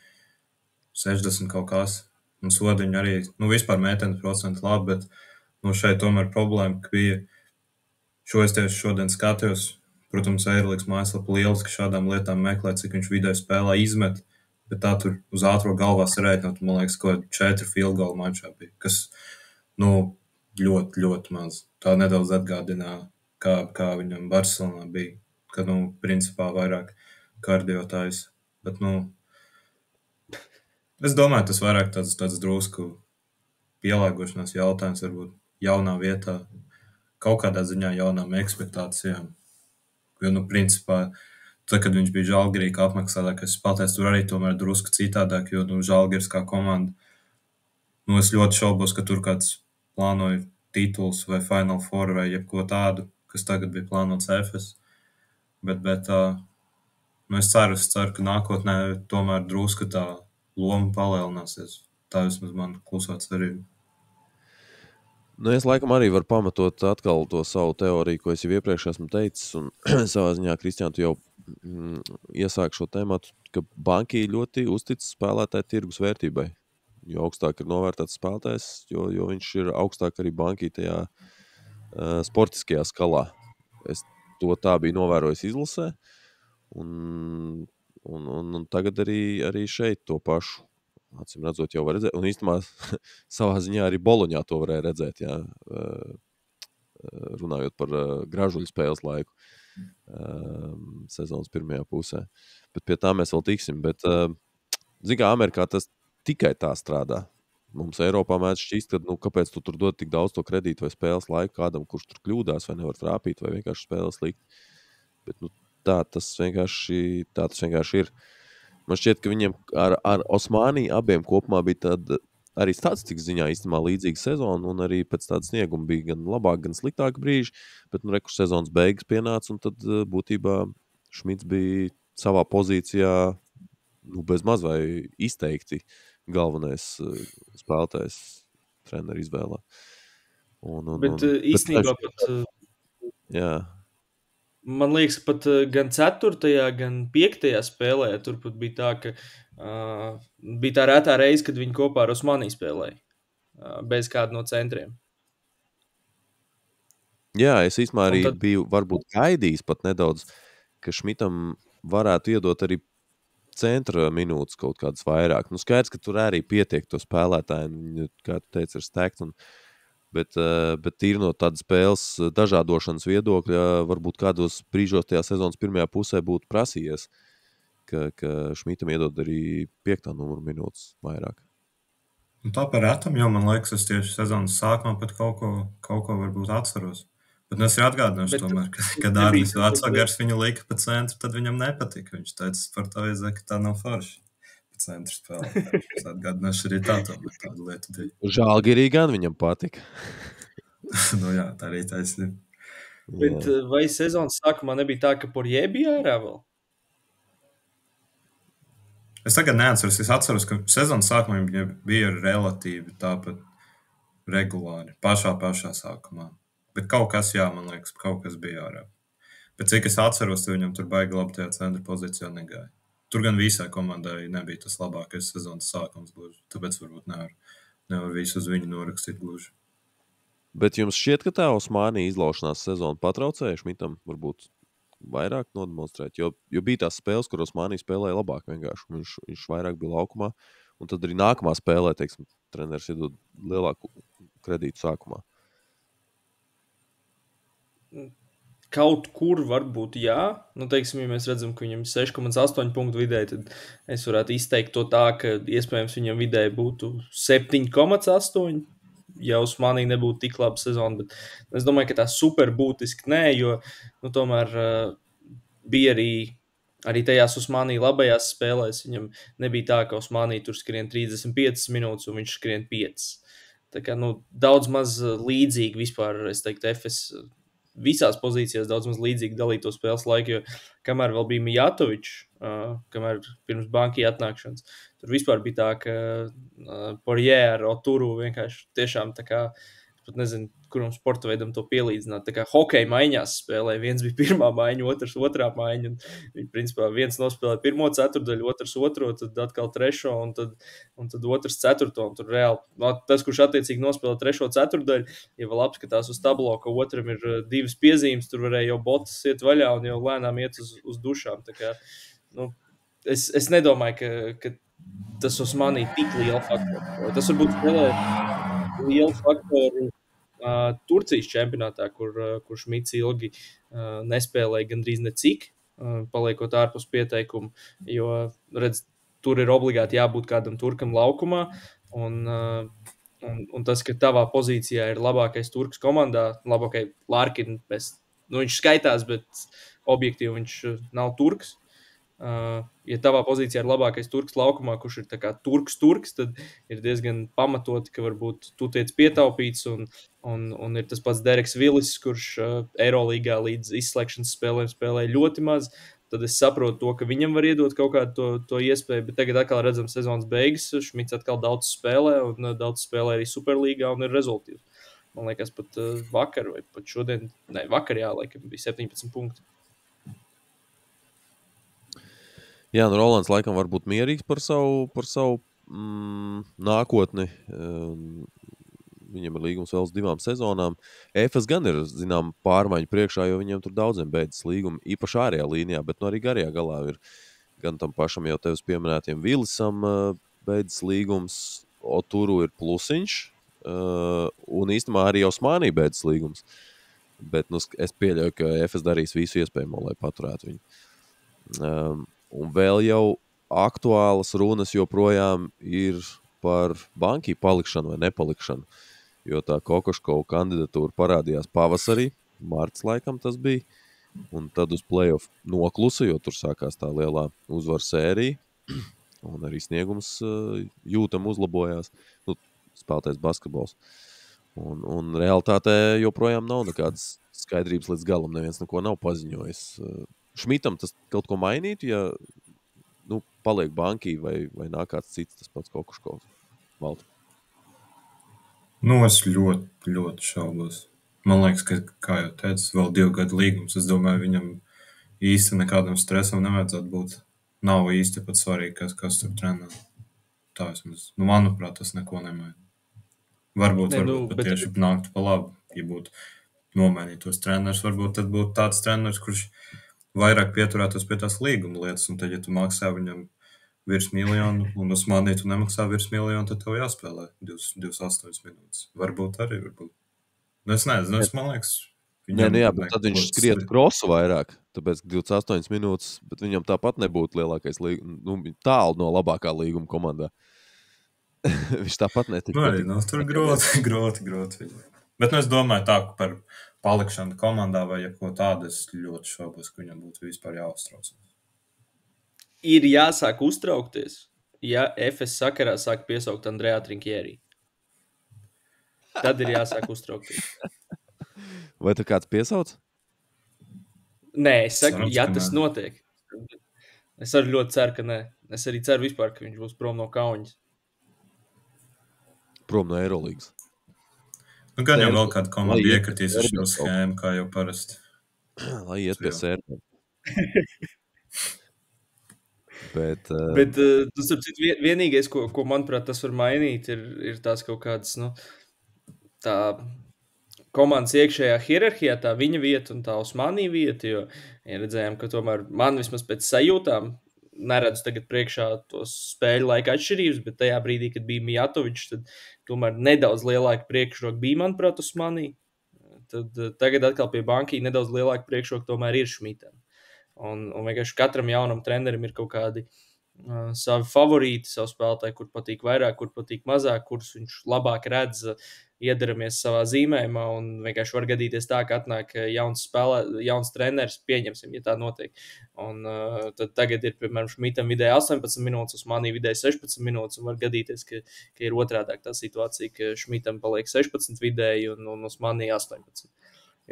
60 kaut kas. Un sodiņi arī, vispār mēteni procenti labi, bet šeit tomēr problēma, ka bija, es tieši šodien skatījos, protams, Eirolīgas mājaslapa lieliski šādām lietām meklē, cik viņš vidēji spēlē izmet, bet tā tur uz ātro galvā sarēķinot, man liekas, ko 4 field goal mačā bija, kas, ļoti, ļoti maz. Tā nedaudz atgādināja, kā viņam Barcelonā bija, ka, principā vairāk kardiotājs, bet, es domāju, tas vairāk tāds drusku pielāgošanās jautājums, varbūt jaunā vietā, kaut kādā ziņā jaunām ekspektācijām. Jo, principā, tad, kad viņš bija Žalgirī kā apmaksātākais spēlētājs, tur arī tomēr drusku citādāk, jo, Žalgiris kā komanda, es ļoti šaubos, ka tur kāds plānoja tituls vai Final Four vai jebko tādu, kas tagad bija plānots Efes. Bet es ceru, ka nākotnē tomēr drusku tā loma palielināsies. Tā vismaz man klusot cerību. Es laikam arī varu pamatot atkal to savu teoriju, ko es jau iepriekš esmu teicis. Un savā ziņā, Kristiāna, tu jau iesāk šo tēmatu, ka banki ļoti uztic spēlētāju tirgus vērtībai. Jo augstāk ir novērtēts spēlētājs, jo viņš ir augstāk arī bankī tajā sportiskajā skalā. Es to tā biju novērojis izlasē. Un tagad arī šeit to pašu, acīm redzot, jau var redzēt. Un īstenībā savā ziņā arī Boloņā to varēja redzēt, jā, runājot par gražuļu spēles laiku sezonas pirmajā pusē. Bet pie tā mēs vēl tiksim. Bet, zin kā, Amerikā tas tikai tā strādā. Mums Eiropā mēdz šķīst, ka kāpēc tu tur dod tik daudz to kredītu vai spēles laiku kādam, kurš tur kļūdās vai nevar trāpīt vai vienkārši spēles likt. Bet, tā tas vienkārši ir. Man šķiet, ka viņiem ar Osmani abiem kopumā bija tāda arī statistikas ziņā īstenībā līdzīga sezona, un arī pēc tāda snieguma bija gan labāk, gan sliktāk brīži, bet rekurss sezonas beigas pienāca, un tad būtībā Šmits bija savā pozīcijā bez maz vai izteikti galvenais spēlētājs treneru izvēlē. Bet īstenībā pat... Jā. Man liekas, pat gan 4. gan 5. spēlē turpat bija tā, ka bija tā rētā reize, kad viņi kopā ar Osmani spēlēja. Bez kāda no centriem. Jā, es īstenībā arī biju varbūt gaidījis pat nedaudz, ka Šmitam varētu iedot arī centra minūtes kaut kādas vairāk. Skaidrs, ka tur arī pietiek to spēlētāju, kā tu teici, ir stēgt. Bet tīri no tādas spēles dažādošanas viedokļa, varbūt kādos brīžos tajā sezonas pirmajā pusē būtu prasījies, ka Šmitam iedod arī 5. numuru minūtes vairāk. Tā par retam, jo man liekas, es tieši sezonas sākumā pat kaut ko varbūt atceros. Bet es arī atgādināšu tomēr, kad Dārvis Vecogars viņu lika pa centru, tad viņam nepatika. Viņš teica par to, ka tā nav forši. Centra spēlē. Es atgādināšu arī tādu lietu bija. Žalgirī gan viņam patika. Jā, tā arī taisnība. Bet vai sezonas sākumā nebija tā, ka Porjē bija ārā vēl? Es tagad neatceros. Es atceros, ka sezonas sākumā viņam bija relatīvi tāpat regulāri. Pašā sākumā. Bet kaut kas, jā, man liekas, kaut kas bija ārā. Bet cik es atceros, tad viņam tur baigi labi tajā centra pozīcijā negāja. Tur gan visai komandai nebija tas labākais sezonas sākums gluži, tāpēc varbūt nevar visu uz viņu norakstīt gluži. Bet jums šķiet, ka tā Osmani izlaušanās sezona patraucēja Šmitam varbūt vairāk nodemonstrēt, jo bija tās spēles, kur Osmani spēlēja labāk vienkārši, viņš vairāk bija laukumā, un tad arī nākamā spēlē, teiksim, treneris iedod lielāku kredītu sākumā. Kaut kur varbūt jā. Teiksim, ja mēs redzam, ka viņam 6,8 punktu vidēji, tad es varētu izteikt to tā, ka iespējams viņam vidēji būtu 7,8, ja Osmani nebūtu tik laba sezona. Bet es domāju, ka tā super būtiski nē, jo tomēr bija arī tajās Osmani labajās spēlēs. Viņam nebija tā, ka Osmani tur skrien 35 minūtes un viņš skrien 5. Tā kā daudz maz līdzīgi vispār, es teiktu, Efes visās pozīcijās daudz maz līdzīgi dalīto spēles laiku, jo kamēr vēl bija Mijatovičs, kamēr pirms banki atnākšanas, tur vispār bija tā, ka Porjē ar Oturu vienkārši tiešām tā kā, pat nezinu, kuram sporta veidam to pielīdzināt, tā kā hokeja maiņās spēlē, viens bija pirmā maiņa, otrs otrā maiņa, un viņi principā viens nospēlē pirmo ceturdaļu, otrs otro, tad atkal trešo, un tad otrs ceturto, un tur reāli, tas, kurš attiecīgi nospēlē trešo ceturdaļu, ja vēl apskatās uz tablo, ka otram ir 2 piezīmes, tur varēja jau botas iet vaļā un jau lēnām iet uz dušām, tā kā, es nedomāju, ka tas Osmani tik liela faktora. Tas varbūt spēlē lielu faktoru Turcijas čempionātā, kur Šmits ilgi nespēlēja gandrīz necik, paliekot ārpus pieteikumu, jo, redz, tur ir obligāti jābūt kādam turkam laukumā, un Un tas, ka tavā pozīcijā ir labākais turks komandā, labākai Larkin, viņš skaitās, bet objektīvi viņš nav turks. Ja tavā pozīcijā ir labākais turks laukumā, kurš ir tā kā turks, tad ir diezgan pamatoti, ka varbūt tu tiec pietaupīts un ir tas pats Dereks Vilis, kurš Eirolīgā līdz izslēgšanas spēlēm spēlēja ļoti maz. Tad es saprotu to, ka viņam var iedot kaut kādu to iespēju, bet tagad atkal redzam sezonas beigas. Šmits atkal daudz spēlē, un daudz spēlē arī Superlīgā un ir rezultīvs. Man liekas, pat vakar vai pat šodien, vakar laikam bija 17 punkti. Jā, nu Rolands laikam var būt mierīgs par savu nākotni. Viņam ir līgums vēl uz 2 sezonām. EFS gan ir, zinām, pārmaiņu priekšā, jo viņiem tur daudziem beidzas līgumi, īpaši ārējā līnijā, bet arī garajā galā ir gan tam pašam jau tevis pieminētiem Vilisam beidzas līgums, Oturu ir plusiņš, un īstenībā arī Osmanī beidzas līgums. Bet es pieļauju, ka EFS darīs visu iespējamo, lai paturētu viņu. Un vēl jau aktuālas runas joprojām ir par banki palikšanu vai nepalikšanu. Jo tā Kokoškova kandidatūra parādījās pavasarī, marts laikam tas bija, un tad uz play-off noklusa, jo tur sākās tā lielā uzvaru sērija, un arī sniegums jūtam uzlabojās, spēlētais basketbols. Un realitātē joprojām nav nekādas skaidrības līdz galam, neviens neko nav paziņojis. Šmitam tas kaut ko mainītu, ja paliek bankī vai nāk kāds cits, tas pats Kokoškovs. Valta. Es ļoti, ļoti šaubos. Man liekas, ka, kā jau teicu, vēl 2 gadu līgums. Es domāju, viņam īsti nekādam stresam nevajadzētu būt. Nav īsti pat svarīgi, kas tur trenē. Tā vismaz. Manuprāt, tas neko nemaina. Varbūt tieši nāktu pa labu, ja būtu nomainītos treneris. Varbūt tad būtu tāds treneris, kurš vairāk pieturētos pie tās līguma lietas. Un tad, ja tu maksā viņam virs miljonu, un uz mani tu nemaksā virs miljonu, tad tev jāspēlē 28 minūtes. Varbūt arī. Es nezinu, man liekas, bet tad viņš skriet krosu vairāk, tāpēc 28 minūtes, bet viņam tāpat nebūtu lielākais tālu no labākā līguma komandā. Viņš tāpat netika. Tur groti. Bet es domāju tā, ka par palikšanu komandā vai ko tādu es ļoti šaubos, ka viņam būtu vispār jāuztrauc. Ir jāsāk uztraukties, ja FS sakarā sāk piesaukt Andrejā Trinkieri. Tad ir jāsāk uztraukties. Vai tu kāds piesauc? Nē, es saku, ja tas notiek. Es arī ļoti ceru, ka nē. Es arī ceru vispār, ka viņš būs prom no Kauņas. Prom no Eirolīgas. Gan jau vēl kāda komanda iekritīs uz šo schēmu, kā jau parasti. Lai iet pie sērpiem. Bet tas ir vienīgais, ko manuprāt, tas var mainīt, ir tās kaut kādas, tā komandas iekšējā hierarhijā, tā viņa vieta un tā Osmanī vieta, jo redzējām, ka tomēr man vismaz pēc sajūtām neredzu tagad priekšā tos spēļu laika atšķirības, bet tajā brīdī, kad bija Mijatovičs, tad tomēr nedaudz lielāka priekšroka bija, manuprāt, Osmanī. Tad tagad atkal pie bankī nedaudz lielāka priekšroka tomēr ir Šmitam. Un vienkārši katram jaunam trenerim ir kaut kādi savi favorīti, savu spēlētāju, kur patīk vairāk, kur patīk mazāk, kurus viņš labāk redz, iedaramies savā zīmējumā, un vienkārši var gadīties tā, ka atnāk jauns treneris, pieņemsim, ja tā notiek. Un tad tagad ir, piemēram, Šmitam vidēji 18 minūtes, Osmanī vidēji 16 minūtes, un var gadīties, ka ir otrādāk tā situācija, ka Šmitam paliek 16 vidēji un Osmanī 18.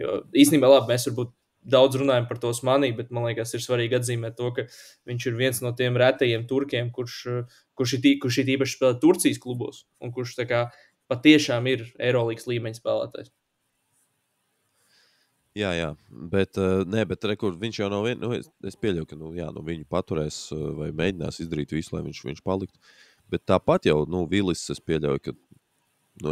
Jo īstenībā labi, mēs varbūt daudz runājam par to Osmanī, bet man liekas, ir svarīgi atzīmēt to, ka viņš ir viens no tiem retajiem turkiem, kurš ir īpaši spēlē Turcijas klubos, un kurš tā kā patiešām ir Eirolīgas līmeņa spēlētājs. Jā, bet viņš jau nav es pieļauju, ka viņu paturēs vai mēģinās izdarīt visu, lai viņš paliktu. Bet tāpat jau, Vilis, es pieļauju, ka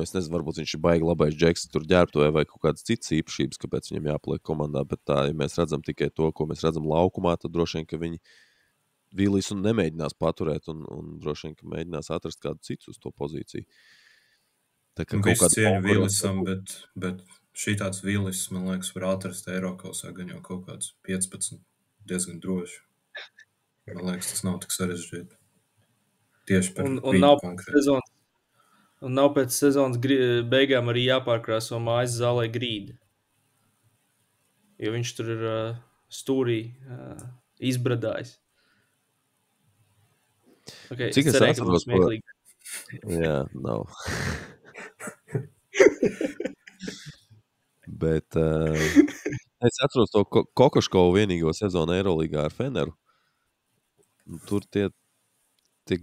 es nezinu, varbūt viņš ir baigi labais džeks tur ģērbtuvē vai kaut kādas citas īpašības, kāpēc viņam jāpaliek komandā, bet tā, ja mēs redzam tikai to, ko mēs redzam laukumā, tad droši vien, ka viņi Vilis un nemēģinās paturēt un droši vien, ka mēģinās atrast kādu citu uz to pozīciju. Tā kā kaut kāda cieņa Vilisam, bet šī tāds Vilis, man liekas, var atrast Eirokausā gan jau kaut kāds 15 diezgan droši. Man liekas, tas nav tik sarežģīti. Tieši par un nav sezonas. Un nav pēc sezonas beigām arī jāpārkrāso mājas zālē grīda. Jo viņš tur ir stūrī izbradājis. Okay, Cik es cerēju, atceros, jā, nav. Bet es atceros to Kokoškovu vienīgo sezonu Eirolīgā ar Feneru. Tur tie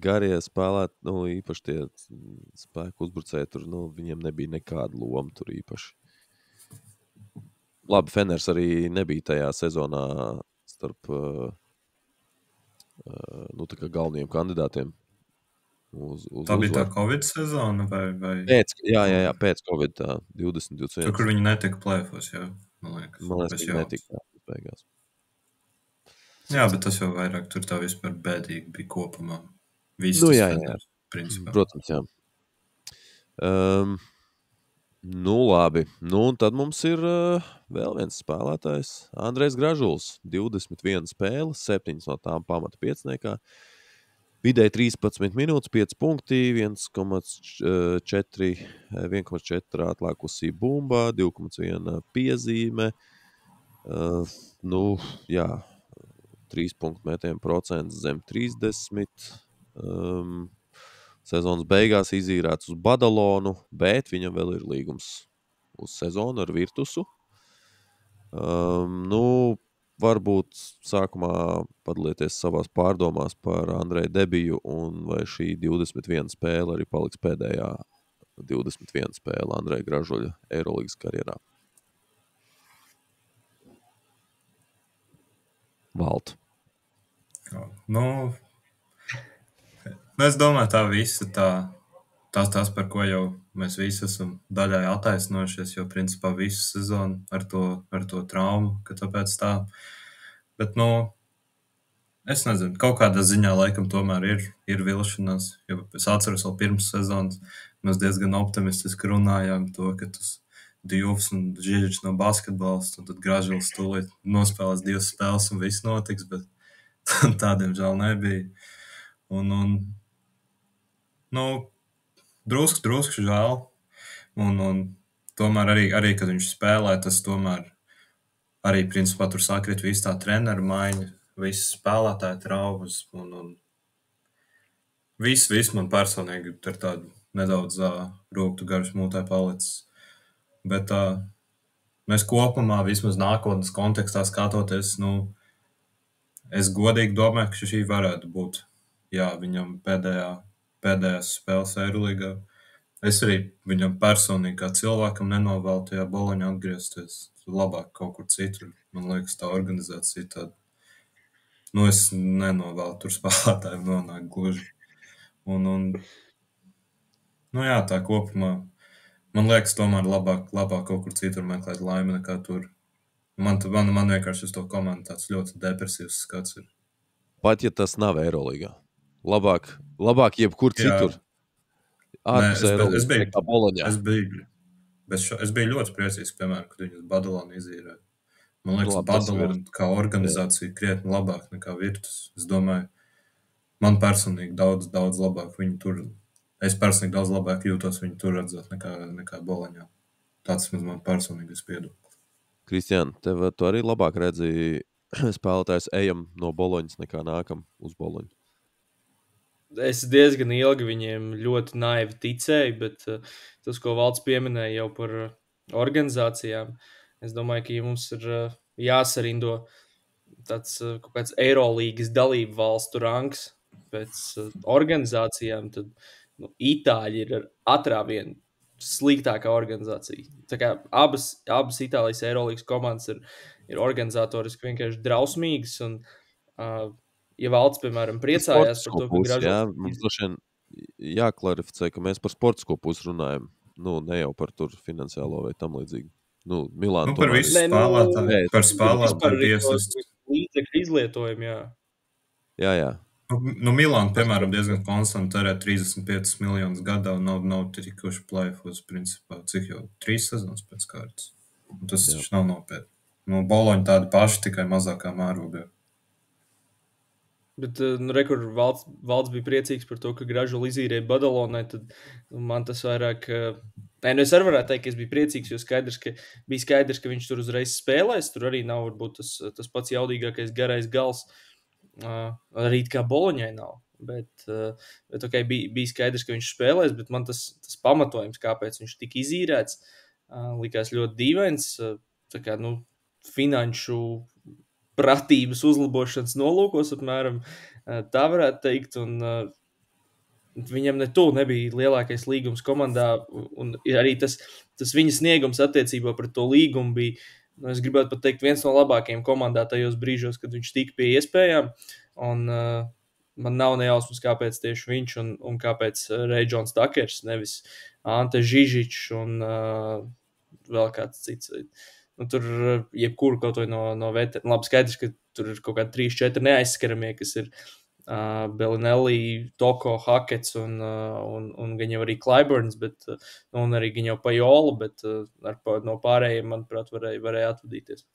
garie spēlēti, īpaši tie spēku uzbrucēji, tur, viņiem nebija nekāda loma tur īpaši. Labi, Feners arī nebija tajā sezonā starp tā kā galvenajiem kandidātiem. Tā bija tā Covid sezona vai? Pēc Covid tā 2021. Tur, kur viņi netika play-offs, jā, man liekas, viņi netika beigās. Jā, bet tas jau vairāk tur tā vispār bēdīgi bija kopumā. Jā, principā. Protams, jā. Labi. Un tad mums ir vēl viens spēlētājs. Andrejs Gražuls. 21 spēles, 7 no tām pamata piecniekā. Vidēji 13 minūtes, 5 punkti, 1,4 atlākusī bumba, 2,1 piezīme. 3 punktu metienu procents zem 30. Sezonas beigās izīrēts uz Badalonu, bet viņam vēl ir līgums uz sezonu ar Virtusu. Varbūt sākumā padalieties savās pārdomās par Andreja debiju un vai šī 21 spēle arī paliks pēdējā 21 spēle Andreja Gražuļa Eirolīgas karjerā. Valt. Es domāju, tā visa tas, par ko jau mēs visi esam daļai attaisnojušies, jo principā visu sezonu ar to traumu, ka tāpēc tā. Bet, es nezinu, kaut kādā ziņā laikam tomēr ir vilšanās, jo es atceros vēl pirms sezonas, mēs diezgan optimistiski runājām to, ka tas Djuvs un Žižičs no basketbols, un tad Gražuls tūlīt nospēlēs 2 spēles un viss notiks, bet tādiem žēl nebija. Drusku žēl. Un tomēr arī, kad viņš spēlē, tas tomēr arī, principā, tur sakrit visu tā treneru maiņa, visas spēlētāju traumas. Viss man personīgi ir tādu nedaudz rūktu garš mūtē palicis. Bet mēs kopumā, vismaz nākotnes kontekstā skatoties, es godīgi domāju, ka šī varētu būt. Jā, viņam pēdējās spēles Eirolīgā. Es arī viņam personīgi kā cilvēkam nenovēlu tajā Boloņā atgriezties. Labāk kaut kur citur. Man liekas, tā organizācija tāda. Es nenovēlu tur spēlētājiem nonākt gluži. Jā, tā kopumā. Man liekas, tomēr labāk kaut kur citur meklēt laimi nekā tur. Man vienkārši uz to komandu tāds ļoti depresīvs skats ir. Pat ja tas nav Eirolīgā. Labāk jebkur citur. Es biju ļoti priecīgs, piemēram, kad viņus Badalonu izīrēja. Man liekas, Badalona kā organizācija krietni labāk nekā Virtus. Es domāju, man personīgi daudz labāk viņi tur. Es personīgi daudz labāk jūtos viņu tur redzēt nekā Boloņā. Tāds man personīgi viedoklis. Kristiān, tev tu arī labāk redzi spēlētājs ejam no Boloņas nekā nākam uz Boloņu? Es diezgan ilgi viņiem ļoti naivi ticēju, bet tas, ko Valds pieminēja jau par organizācijām, es domāju, ka ja mums ir jāsarindo tāds kaut kāds Eirolīgas dalību valstu rangs pēc organizācijām, tad Itāļi ir ar atrāvienu sliktākā organizācija. Tā kā abas Itālijas Eirolīgas komandas ir organizatoriski vienkārši drausmīgas un ja Valds, piemēram, priecājās par to, ka Gražuls... Jā, mums droši vien jāklarificē, ka mēs par sportisko pusi runājam. Ne jau par tur finansiālo vai tam līdzīgi. Milānu par visu spēlētāju. Par spēlētāju piesaist. Līdzekļu izlietojumu, jā. Jā. Milāna, piemēram, diezgan konstanti tērē 35 miljonus gadā un nav tikuši play-offs, principā, cik jau 3 sezonas pēc kārtas. Tas taču nav nopietni. Boloņa tāda paša, tikai mazākā mērogā. Bet, rekur valsts bija priecīgs par to, ka Gražula izīrēja Badalonai, tad man tas vairāk... es arī varētu teikt, ka es biju priecīgs, jo bija skaidrs, ka viņš tur uzreiz spēlēs. Tur arī nav varbūt tas pats jaudīgākais garais gals. Arī kā Boloņai nav. Bet okay, bija skaidrs, ka viņš spēlēs, bet man tas pamatojums, kāpēc viņš tika izīrēts, likās ļoti dīvains. Tā kā, finanšu pratības uzlabošanas nolūkos, apmēram tā varētu teikt, un viņam nebija lielākais līgums komandā, un arī tas viņa sniegums attiecībā pret to līgumu bija, es gribētu pat teikt, viens no labākajiem komandā tajos brīžos, kad viņš tika pie iespējām, un man nav nejausmas, kāpēc tieši viņš un kāpēc Ray Jones Takers, nevis Ante Žižičs un vēl kāds cits. Tur jebkuru kaut vai no veterāna. Labi, skaidrs, ka tur ir kaut kādi 3-4 neaizskaramie, kas ir Bellinelli, Toko, Hakets un gan jau arī Clyburns, bet, un arī gan jau Pajola, bet no pārējiem, manuprāt, varēja atvadīties.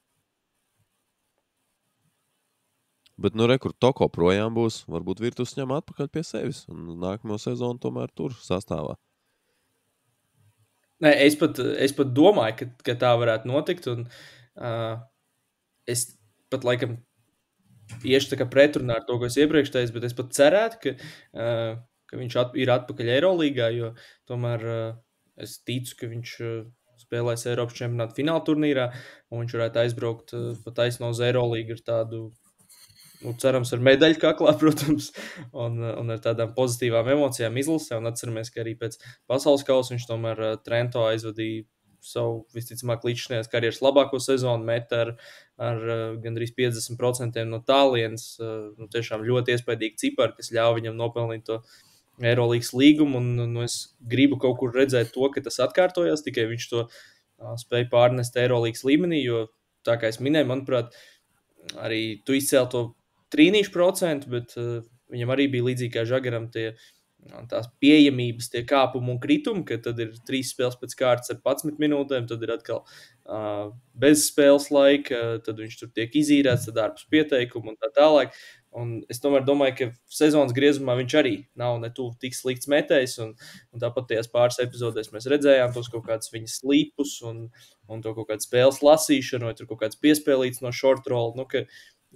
Bet, rekur Toko projām būs, varbūt Virtus ņem atpakaļ pie sevis, un nākamo sezonu tomēr tur sastāvā. Nē, es pat domāju, ka tā varētu notikt, un es pat laikam iešu tā kā pretrunā ar to, ko es iepriekš teicu, bet es pat cerētu, ka viņš ir atpakaļ Eirolīgā, jo tomēr es ticu, ka viņš spēlēs Eiropas čempionāta fināla turnīrā, un viņš varētu aizbraukt pat taisno uz Eirolīgu ar tādu, cerams, ar medaļu kaklā, protams, un ar tādām pozitīvām emocijām izlasē, un atceramies, ka arī pēc pasaules kausa viņš tomēr Trento aizvadīja savu, visticamāk, līdzinājās karjeras labāko sezonu, met ar gandrīz 50% no tālienes, tiešām ļoti iespaidīgi cipari, kas ļauj viņam nopelnīt to Eirolīgas līgumu, un es gribu kaut kur redzēt to, ka tas atkārtojās, tikai viņš to spēja pārnest Eirolīgas līmenī, jo tā kā es minēju, manuprāt, arī tu izcēli to trīnīšu procentu, bet viņam arī bija līdzīgi kā Žagaram tās pieejamības, tie kāpumi un kritumi, ka tad ir 3 spēles pēc kārtas ar 11 minūtēm, tad ir atkal bez spēles laika, tad viņš tur tiek izīrēts, tad ārpus pieteikumu un tā tālāk. Un es tomēr domāju, ka sezonas griezumā viņš arī nav netuvu tik slikts metējs, un tāpat tajās pāris epizodēs mēs redzējām tos kaut kādus viņa slīpus un to kaut kādu spēles lasīšanu, vai tur kaut kāds piespēlīts no short roll,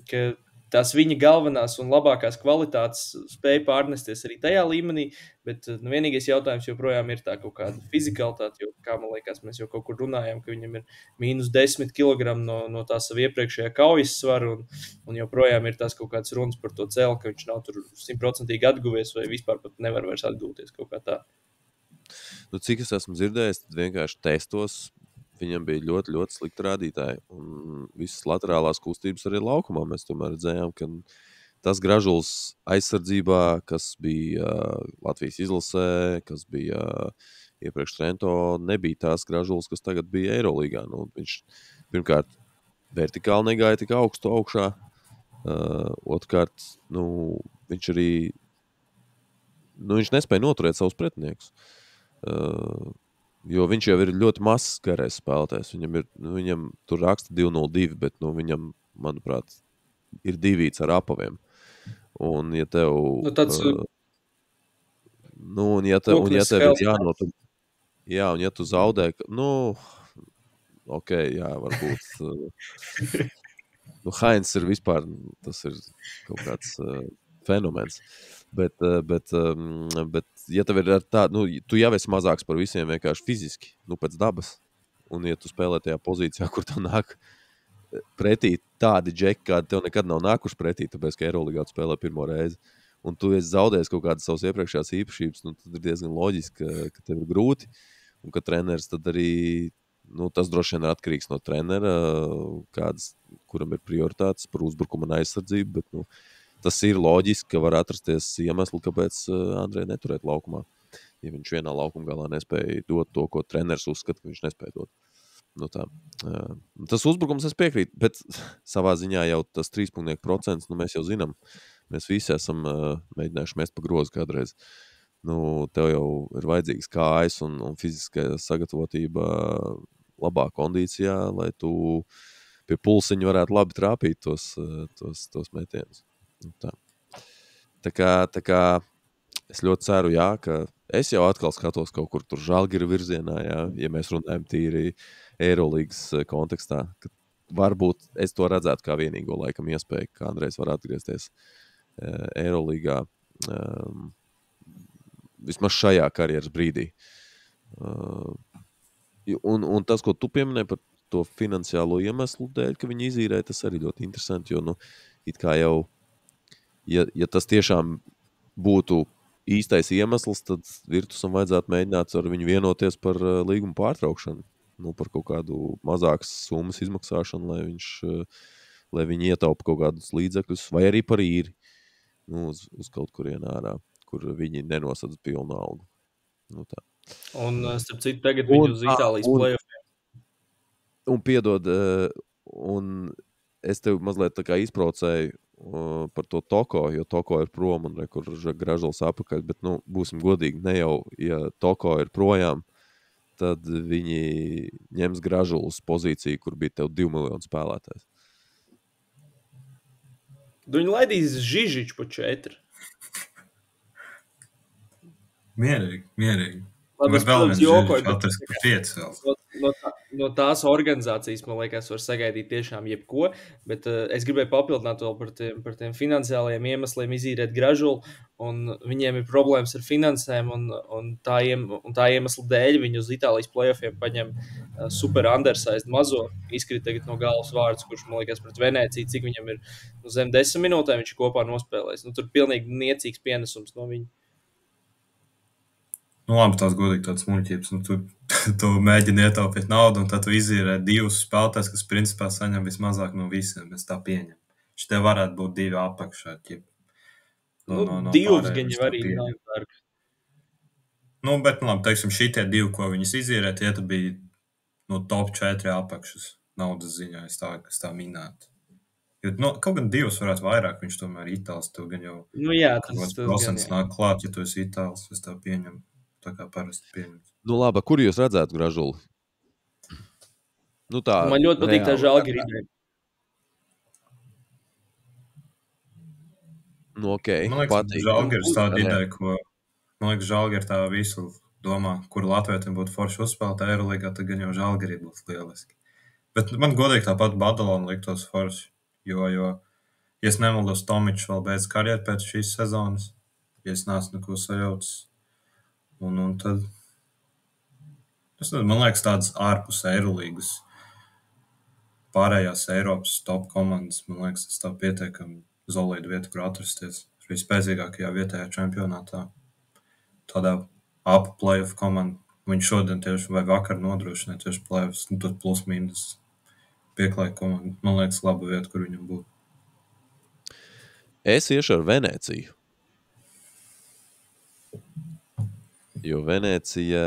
ka tās viņa galvenās un labākās kvalitātes spēja pārnesties arī tajā līmenī, bet vienīgais jautājums joprojām ir tā kaut kāda fizikalitāte, jo, kā man liekas, mēs jau kaut kur runājām, ka viņam ir -10 kg no tā sava iepriekšējā kaujas svara, un joprojām ir tās kaut kāds runas par to cēlu, ka viņš nav tur 100% atguvies vai vispār pat nevar vairs atgūties kaut kā tā. Cik es esmu dzirdējis, tad vienkārši testos viņam bija ļoti, ļoti slikti rādītāji, un visas laterālās kustības arī laukumā mēs tomēr redzējām, ka tas Gražuls aizsardzībā, kas bija Latvijas izlasē, kas bija iepriekš Trento, nebija tās Gražuls, kas tagad bija Eirolīgā. Viņš pirmkārt vertikāli negāja tik augstu augšā, otrkārt, viņš arī viņš nespēja noturēt savus pretiniekus. Jo viņš jau ir ļoti mazs garais spēlētājs. Viņam tur raksta 202, bet viņam, manuprāt, ir 2 ar apaviem. Un ja tev... un ja tev ir jānotur... Jā, un ja tu zaudē... varbūt... Heinz ir vispār... Tas ir kaut kāds fenomens. Bet ja tev ir tāda, tu jau esi mazāks par visiem vienkārši fiziski, pēc dabas. Un ja tu spēlē tajā pozīcijā, kur tev nāk pretī tādi džeki, kādi tev nekad nav nākuši pretī, tāpēc, ka Eiroligā tu spēlē pirmo reizi, un tu esi zaudējis kaut kādas savas iepriekšējās īpašības, tad ir diezgan loģiski, ka tev ir grūti, un ka treneris tad arī, tas droši vien ir atkarīgs no trenera, kuram ir prioritātes par uzbrukumu un aizsardzību, bet, tas ir loģiski, ka var atrasties iemesli, kāpēc Andrei neturēt laukumā. Ja viņš vienā laukuma galā nespēja dot to, ko treneris uzskata, ka viņš nespēja dot. Tā. Tas uzbrukums es piekrītu, bet savā ziņā jau tas 3% mēs jau zinām. Mēs visi esam mēģinājuši mest pa grozu kādreiz. Tev jau ir vajadzīgs kājas un fiziskā sagatavotība labā kondīcijā, lai tu pie pulsiņa varētu labi trāpīt tos metienus. Tā. Tā kā es ļoti ceru, jā, ka es jau atkal skatos kaut kur tur Žalgiru virzienā, jā, ja mēs runājam tīri Eirolīgas kontekstā, ka varbūt es to redzētu kā vienīgo laikam iespēju, ka Andrejs var atgriezties Eirolīgā vismaz šajā karjeras brīdī. Un tas, ko tu pieminēji par to finansiālo iemeslu dēļ, ka viņi izīrēja, tas arī ļoti interesanti, jo, it kā jau, ja tas tiešām būtu īstais iemesls, tad Virtusam vajadzētu mēģināt ar viņu vienoties par līguma pārtraukšanu, par kaut kādu mazākas summas izmaksāšanu, lai viņi ietaupa kaut kādus līdzekļus, vai arī par īri, uz kaut kurien ārā, kur viņi nenosadz pilnu algu. Tā. Un, starp citu, tagad viņi uz Itālijas play-offiem. Un piedod, un es tev mazliet tā kā izpraucēju par to Toko, jo Toko ir prom un kur Gražuls apakaļ, bet, būsim godīgi, ne jau, ja Toko ir projām, tad viņi ņems Gražuls pozīciju, kur bija tev 2 miljonu spēlētājs. Viņi laidīs Žižiču pa 4. Mierīgi. Labi, es vēl viens Žižiču atrast par 5 vēl. No tās organizācijas, man liekas, var sagaidīt tiešām jebko, bet es gribēju papildināt vēl par tiem finansiālajiem iemesliem izīrēt Gražulu, un viņiem ir problēmas ar finansēm, un tā iemesla dēļ viņi uz Itālijas play-offiem paņem super undersized mazo, izkrīt tagad no galvas vārds, kurš, man liekas, pret Venēciju, cik viņam ir zem 10 minūtēm, viņš kopā nospēlēs. Tur pilnīgi niecīgs pienesums no viņa. Labi, tās godīgi tādas muļķības. Tu mēģini ietaupīt naudu, un tad tu izīrē 2 spēlētājus, kas principā saņem vismazāk no visiem. Es tā pieņemu. Šitie varētu būt 2 apakšā. 2 gan jau arī nav dārgi. Bet, labi, teiksim, šitie 2, ko viņas izīrē, tie bija top 4 apakšas naudas ziņā, es tā minētu. Jo, kaut gan 2 varētu vairāk, viņš tomēr itāls, tev gan jau tas procents nāk klāt, ja tu esi itāls, es tā pieņemu. Tā kā parasti pieņems. Labi, kur jūs redzētu Gražulu? Man ļoti patīk tā Žalgiris ideja. Okay, man liekas, Žalgiris tāda ideja, ko man liekas, Žalgiris tā visu domā, kur Latvijam būtu forši uzspēlēt Eirolīgā, tad gan jau Žalgiris būtu lieliski. Bet man godīgi tāpat Badalona liktos forši, jo ja es nemaldos, Tomičs vēl beidz karjeru pēc šīs sezonas, ja es neesmu neko sajaucis. Un tad, man liekas, tādas ārpus Eirolīgas, pārējās Eiropas top komandas, man liekas, tas tā pietiekami solīda vieta, kur atrasties. Arī spēcīgākajā vietējā čempionātā. Tādā apu play-off komanda. Viņš šodien tieši vai vakar nodrošināja tieši play-offs, tad plus mīnus pieklāja komanda. Man liekas, laba vieta, kur viņam būtu. Es iešu ar Venēciju. Jo Venēcija,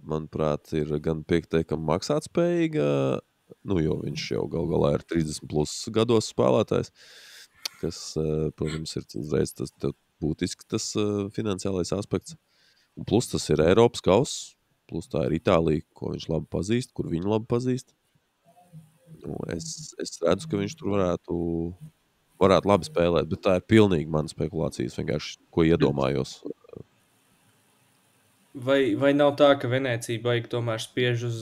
manuprāt, ir gan pieteikami maksātspējīga, jo viņš jau galā ir 30 plus gados spēlētājs, kas, protams, ir uzreiz tas būtiski tas finansiālais aspekts. Un plus tas ir Eiropas kauss, plus tā ir Itālija, ko viņš labi pazīst, kur viņu labi pazīst. Es redzu, ka viņš tur varētu labi spēlēt, bet tā ir pilnīgi mana spekulācijas, vienkārši, ko iedomājos. Vai nav tā, ka Venēcija baigi tomēr spiež uz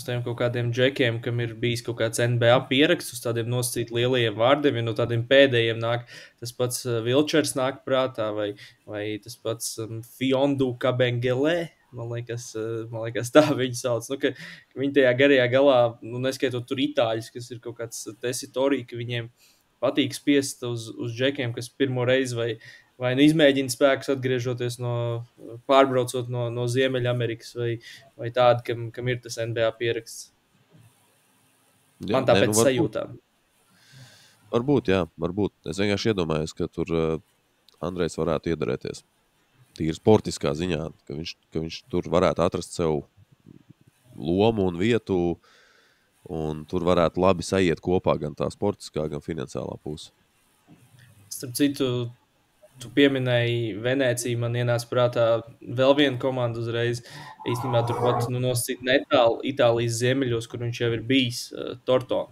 tiem kaut kādiem džekiem, kam ir bijis kaut kāds NBA pieraksts uz tādiem nosacīt lielajiem vārdiem, ja no tādiem pēdējiem nāk tas pats Vilčers nāk prātā, vai tas pats Fiondu Kabengelē, man liekas tā viņi sauc, ka viņi tajā garajā galā, neskaitot tur itāļus, kas ir kaut kāds tesitorī, ka viņiem patīk spiest uz džekiem, kas pirmo reizi vai izmēģina spēkus atgriežoties pārbraucot no Ziemeļamerikas vai tādi, kam ir tas NBA pieraksts. Man tāpēc sajūtām. Varbūt. Es vienkārši iedomājos, ka tur Andrejs varētu iedarēties. Tīri sportiskā ziņā, ka viņš tur varētu atrast sev lomu un vietu, un tur varētu labi sajiet kopā gan tā sportiskā, gan finansiālā puse. Starp citu, tu pieminēji Venēciju, man ienāca prātā vēl viena komanda uzreiz. Īstenībā turpat nosacīt netālu Itālijas ziemeļos, kur viņš jau ir bijis, Tortona.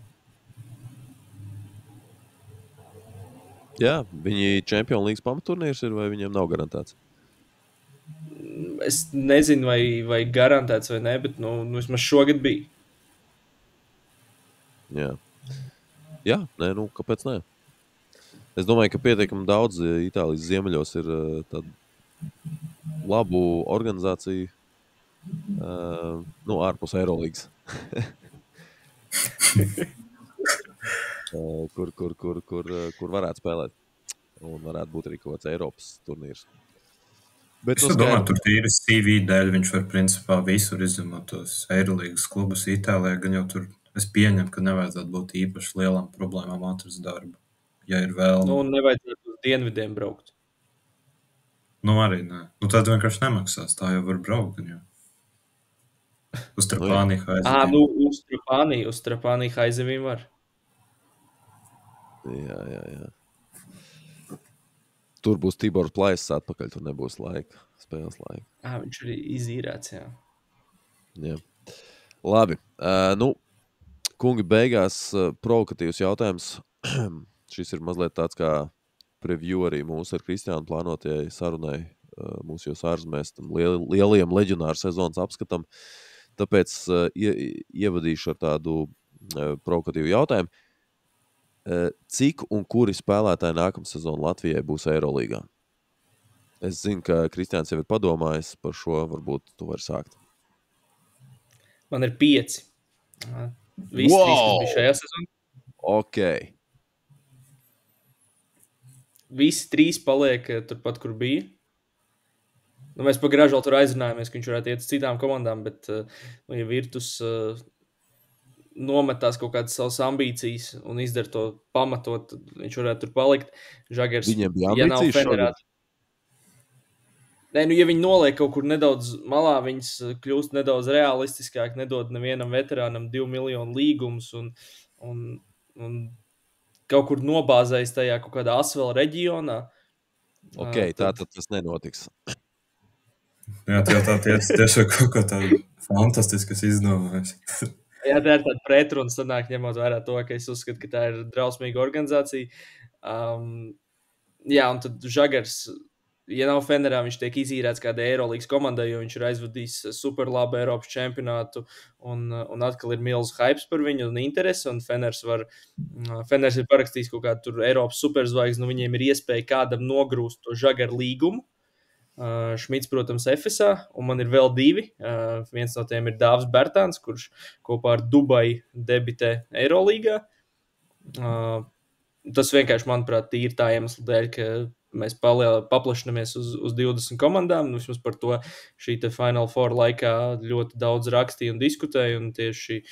Jā, viņi Champions League pamaturnīrs ir, vai viņiem nav garantēts? Es nezinu, vai garantēts vai ne, bet vismaz šogad bija. Jā, nē, kāpēc ne? Es domāju, ka pietiekami daudz Itālijas ziemeļos ir tādu labu organizāciju ārpus Eirolīgas. kur varētu spēlēt. Un varētu būt arī kaut kāds Eiropas turnīrs. Bet, es domāju, tur tīri CV dēļ viņš var principā visur izņemot tos Eirolīgas klubus Itālijā, gan jau tur es pieņemu, ka nevajadzētu būt īpaši lielām problēmām atrast darbu, ja ir vēl. Nevajadzētu uz dienvidiem braukt. Arī nē. Tad vienkārši nemaksās, tā jau var braukt, gan jau. Uz Trapāniju haizivīm. Uz Trapāniju haizivīm var. Jā. Tur būs Tibors Plaiss atpakaļ, tur nebūs spēles laika. Viņš ir izīrēts, jā. Labi. Kungi, beigās provokatīvs jautājums. Šis ir mazliet tāds kā preview arī mūsu ar Kristiānu plānotajai sarunai mūsu jau ārzemēs tam lielajam leģionāru sezonas apskatam. Tāpēc ievadīšu ar tādu provokatīvu jautājumu. Cik un kuri spēlētāji nākamā sezona Latvijai būs Eirolīgā? Es zinu, ka Kristiāns jau ir padomājis par šo, varbūt tu vari sākt. Man ir 5. Visi 3, kas bija šajā sezonā. Ok. Visi 3 paliek turpat, kur bija. Mēs par Gražolu tur aizrunājāmies, ka viņš varētu iet uz citām komandām, bet ja Virtus nometās kaut kādas savas ambīcijas un izdara to pamatot, viņš varētu tur palikt. Žagers, viņiem bija ambīcijas šogad? Nē, ja viņi noliek kaut kur nedaudz malā, viņas kļūst nedaudz realistiskāk, nedod nevienam veterānam 2 miljonu līgumus un kaut kur nobāzējas tajā kaut kādā Asvela reģionā. Ok, tātad tas nenotiks. Jā, tā tiešām kaut ko tādu fantastisku izdomājis. Jā, tā ir tāda pretruna sanāk, ņemot vērā to, ka es uzskatu, ka tā ir drausmīga organizācija. Jā, un tad Žagars, ja nav Fenerā, viņš tiek izīrēts kāda Eirolīgas komandai, jo viņš ir aizvadījis superlabu Eiropas čempionātu un atkal ir milz hypes par viņu un interesi, un Feners ir parakstījis kaut kādu tur Eiropas superzvaigzni, viņiem ir iespēja kādam nogrūst to Žagaru līgumu. Šmits, protams, Efesā, un man ir vēl 2. Viens no tiem ir Dāvs Bertāns, kurš kopā ar Dubai debitē Eirolīgā. Tas vienkārši, manuprāt, ir tā iemesla dēļ, ka mēs paplašinamies uz 20 komandām. Vismaz par to šī te Final Four laikā ļoti daudz rakstīja un diskutēja, un tieši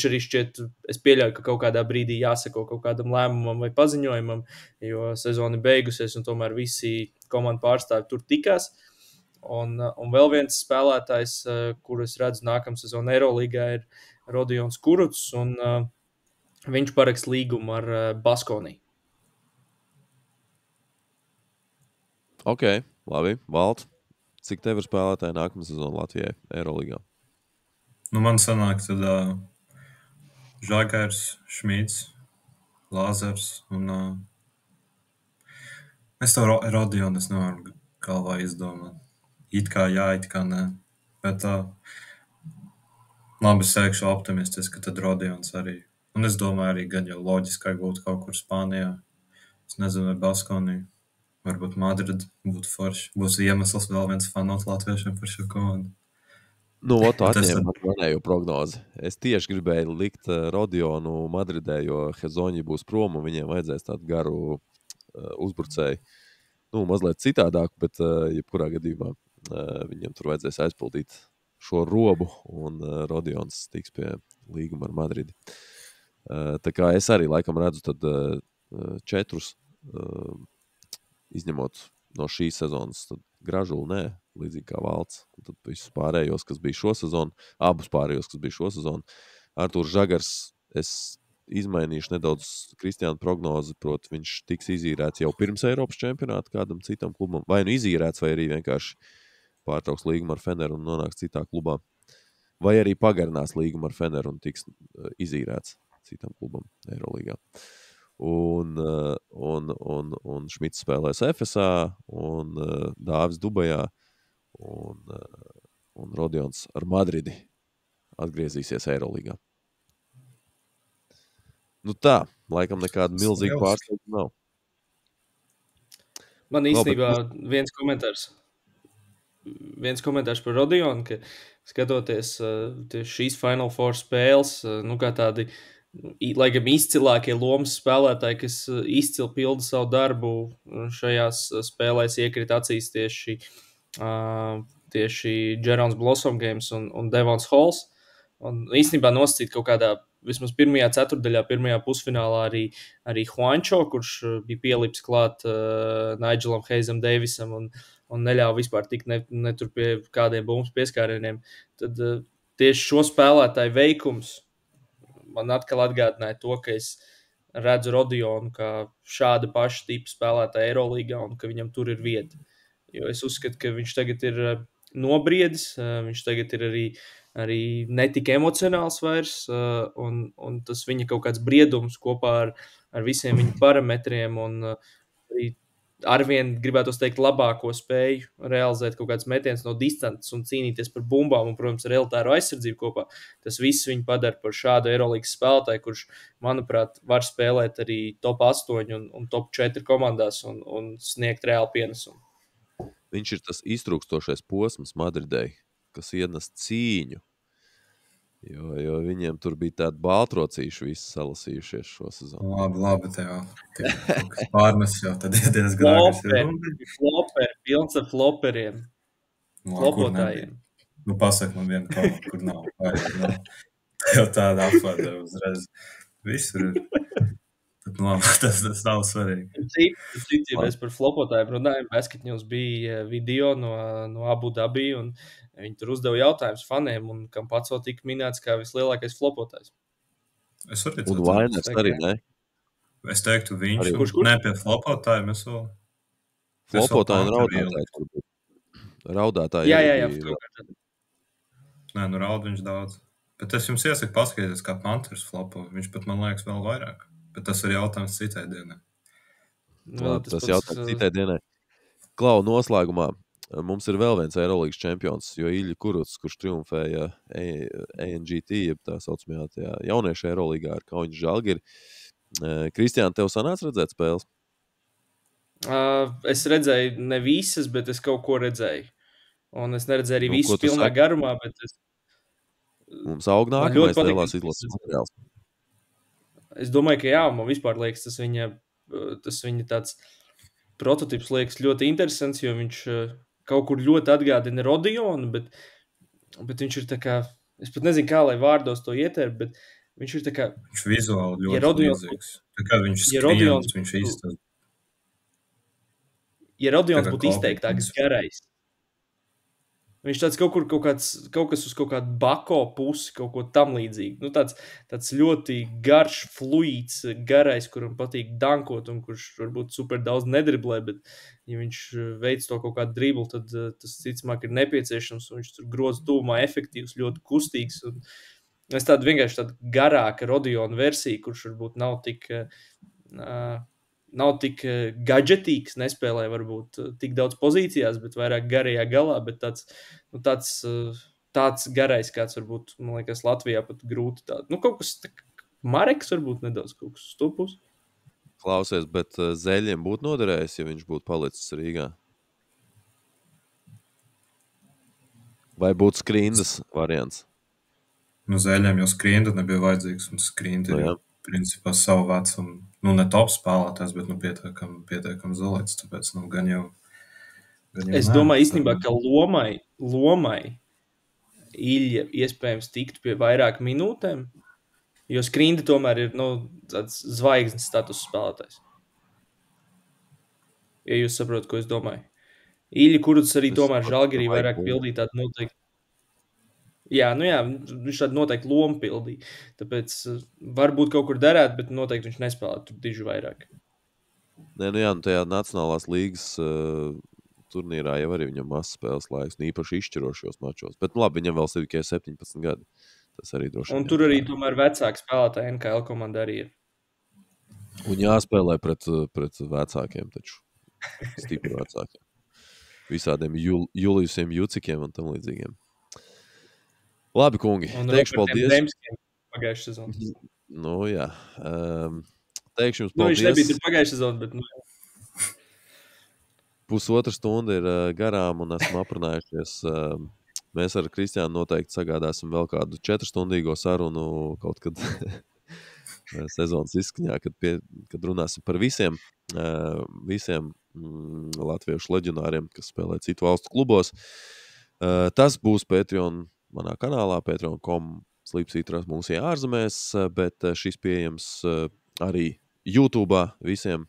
arī šķiet, es pieļauju, ka kaut kādā brīdī jāsako kaut kādam lēmumam vai paziņojumam, jo sezona beigusies un tomēr visi komandu pārstāvi tur tikās. Un vēl viens spēlētājs, kuru es redzu nākamā sezona Eirolīgā, ir Rodions Kuruts, un viņš parakst līgumu ar Baskoniju. Ok, labi. Valt, cik tev ir spēlētāji nākamā sezona Latvijai Eirolīgā? Man sanāk tad Žagars, Šmits, Lāzers un es to Rodionu nevaru galvā izdomāt. It kā jā, it kā nē. Bet labi, es sēkšu optimistiski, ka tad Rodions arī. Un es domāju arī gan jau loģiskāk būtu kaut kur Spānijā. Es nezinu, vai Baskonija, varbūt Madrid būtu forši. Būs iemesls vēl viens fanot latviešiem par šo komandu. Atņēma manējo prognozi. Es tieši gribēju likt Rodionu Madridē, jo Hezoņi būs prom un viņiem vajadzēs tādu garu uzbrucēju. Mazliet citādāk, bet jebkurā gadījumā viņiem tur vajadzēs aizpildīt šo robu un Rodions tiks pie līguma ar Madridi. Tā kā es arī laikam redzu tad 4, izņemot no šīs sezonas, tad Gražulu nē, līdzīgi kā Valts. Un tad visus pārējos, kas bija šo sezonu, abus pārējos, kas bija šo sezonu. Artūrs Žagars, es izmainīšu nedaudz Kristiāna prognozi, proti viņš tiks izīrēts jau pirms Eiropas čempionāta kādam citam klubam. Vai nu izīrēts, vai arī vienkārši pārtrauks līgumu ar Feneru un nonāks citā klubā. Vai arī pagarinās līgumu ar Feneru un tiks izīrēts citam klubam Eirolīgā. un Šmits spēlēs FSA, un Dāvis Dubajā, un Rodions ar Madridi atgriezīsies Eirolīgā. Nu tā, laikam nekāda milzīga pārsteiguma nav. Man īstenībā viens komentārs par Rodionu, ka skatoties šīs Final Four spēles, nu kā tādi, laikam izcilākie lomas spēlētāji, kas izcili pilda savu darbu šajās spēlēs, iekrīt acīs tieši Jerons Blossomgames un Devons Halls. Un īstenībā nosacīt kaut kādā, vismaz pirmajā ceturdaļā, pirmajā pusfinālā arī Juancho, kurš bija pielips klāt Nigelam Hayesam Davisam un neļāva vispār tikt netur pie kādiem bumbas pieskārieniem. Tad tieši šo spēlētāju veikums man atkal atgādināja to, ka es redzu Rodionu kā šāda paša tipa spēlētāja Eirolīgā un ka viņam tur ir vieta. Jo es uzskatu, ka viņš tagad ir nobriedis, viņš tagad ir arī netik emocionāls vairs, un tas viņa kaut kāds briedums kopā ar visiem viņa parametriem un arī arvien gribētos teikt labāko spēju realizēt kaut kāds metiens no distances un cīnīties par bumbām un, protams, ar elitāro aizsardzību kopā. Tas viss viņu padara par šādu Eirolīgas spēlētāju, kurš, manuprāt, var spēlēt arī top 8 un top 4 komandās un sniegt reāli pienesumu. Viņš ir tas iztrūkstošais posms Madridei, kas ienes cīņu, jo viņiem tur bija tādi baltrocīši visi salasījušies šo sezonu. Labi, tev pārnes jau tad ir diezgan āgris. Floperi, pilns ar floperiem. Flopotājiem. Nu, pasaka man vienu komandu, kur nav. Tev tāda apvada uzreiz. Visur ir. Tad, tas nav svarīgi. Cits, ja mēs par flopotājiem runājam, Basketnews bija video no Abu Dhabi, un viņi tur uzdeva jautājumus faniem, un kam pats vēl tika minēts kā vislielākais flopotājs. Es arī un Vainers arī, ne? Es teiktu viņš, ne pie flopotājiem, es vēl... Flopotāji un raudātāji. Jā. Nē, nu raud viņš daudz. Bet es jums iesaku paskatīties, kā Panthers flopo. Viņš pat, man liekas, vēl vairāk. Bet tas ir jautājums citai dienai. Tas jautājums citai dienai. Klau, noslēgumā mums ir vēl viens Eirolīgas čempions, jo Ilja Kurucs, kurš triumfēja ANGT, jeb tā saucamajā jauniešu Eirolīgā ar Kauņu Žalgiri. Kristiāna, tev sanāca redzēt spēles? Es redzēju ne visas, bet es kaut ko redzēju. Un es neredzēju arī visas pilnā garumā, bet es... Mums aug nākamais lielās izlases materiāls. Es domāju, ka jā, man vispār liekas, tas viņa tāds prototips liekas ļoti interesants, jo viņš kaut kur ļoti atgādina Rodionu, bet viņš ir tā kā, es pat nezinu, kā lai vārdos to ietērp, bet viņš ir tā kā... Viņš vizuāli ļoti līdzīgs. Tā kā viņš skriens, viņš izstāst. Ja Rodions būtu izteiktāks garais, viņš tāds kaut kas uz kaut kādu bako pusi, kaut ko tam līdzīgi. Nu, tāds ļoti garš, fluīds, garais, kuram patīk dankot un kurš varbūt super daudz nedriblē, bet ja viņš veic to kaut kādu driblu, tad tas cicamāk ir nepieciešams un viņš tur groz tuvumā efektīvs, ļoti kustīgs. Un es vienkārši tādu garāka Rodiona versiju, kurš varbūt nav tik gadžetīgs, nespēlē varbūt tik daudz pozīcijās, bet vairāk garajā galā, bet tāds garais, kāds varbūt, man liekas, Latvijā pat grūti tādu. Nu, kaut kas Mareks varbūt nedaudz kaut kas stupus. Klausies, bet Zeļiem būtu noderējis, ja viņš būtu palicis Rīgā? Vai būtu Skrindas variants? Nu, Zeļiem jau Skrinda nebija vajadzīgs, un Skrinda ir principā savu vecumu. Nu, ne top spēlētājs, bet pietiekam zolēts, tāpēc gan jau es domāju īstenībā, ka lomai Ilja iespējams tiktu pie vairāk minūtēm, jo Skrinda tomēr ir tāds zvaigznes status spēlētājs. Ja jūs saprotat, ko es domāju. Ilja Kurucs arī tomēr Žalgirī vairāk pildīja tādu noteikti. Jā, viņš tādu noteikti lomu pildīja. Tāpēc varbūt kaut kur derēt, bet noteikti viņš nespēlē tur diži vairāk. Nē, tajā Nacionālās līgas turnīrā jau arī viņam maz spēles laiks, īpaši izšķirošos mačos. Bet labi, viņam vēl sevi tikai 17 gadi. Tas arī droši. Un tur arī tomēr vecāki spēlētāji NKL komanda arī ir. Un jāspēlē pret vecākiem taču. Stipri vecākiem. Visādiem Julijusiem, Jucikiem un tam līdzīgiem. Labi, kungi. Teikšu paldies. Pagājušajā sezonā. Nu, jā. Teikšu jums paldies. Viņš nebija tur pagājušajā sezonā, bet... Pusotra stunda ir garām un esam aprunājušies. Mēs ar Kristiānu noteikti sagādāsim vēl kādu 4-stundīgo sarunu kaut kad sezonas izskaņā, kad runāsim par visiem latviešu leģionāriem, kas spēlē citu valstu klubos. Tas būs Patreon manā kanālā, patreon.com/Slipsītras mūsu ārzemēs, bet šis pieejams arī YouTube visiem.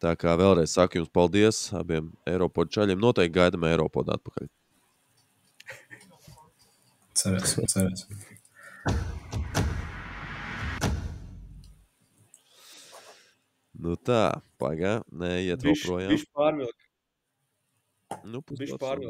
Tā kā vēlreiz saku jums paldies abiem Eiropodu čaļiem. Noteikti gaidam Eiropodu atpakaļ. Cerēsim. Nu tā, pagā, neiet vēl projām. Bišķi pārvilkām Nu, pāri.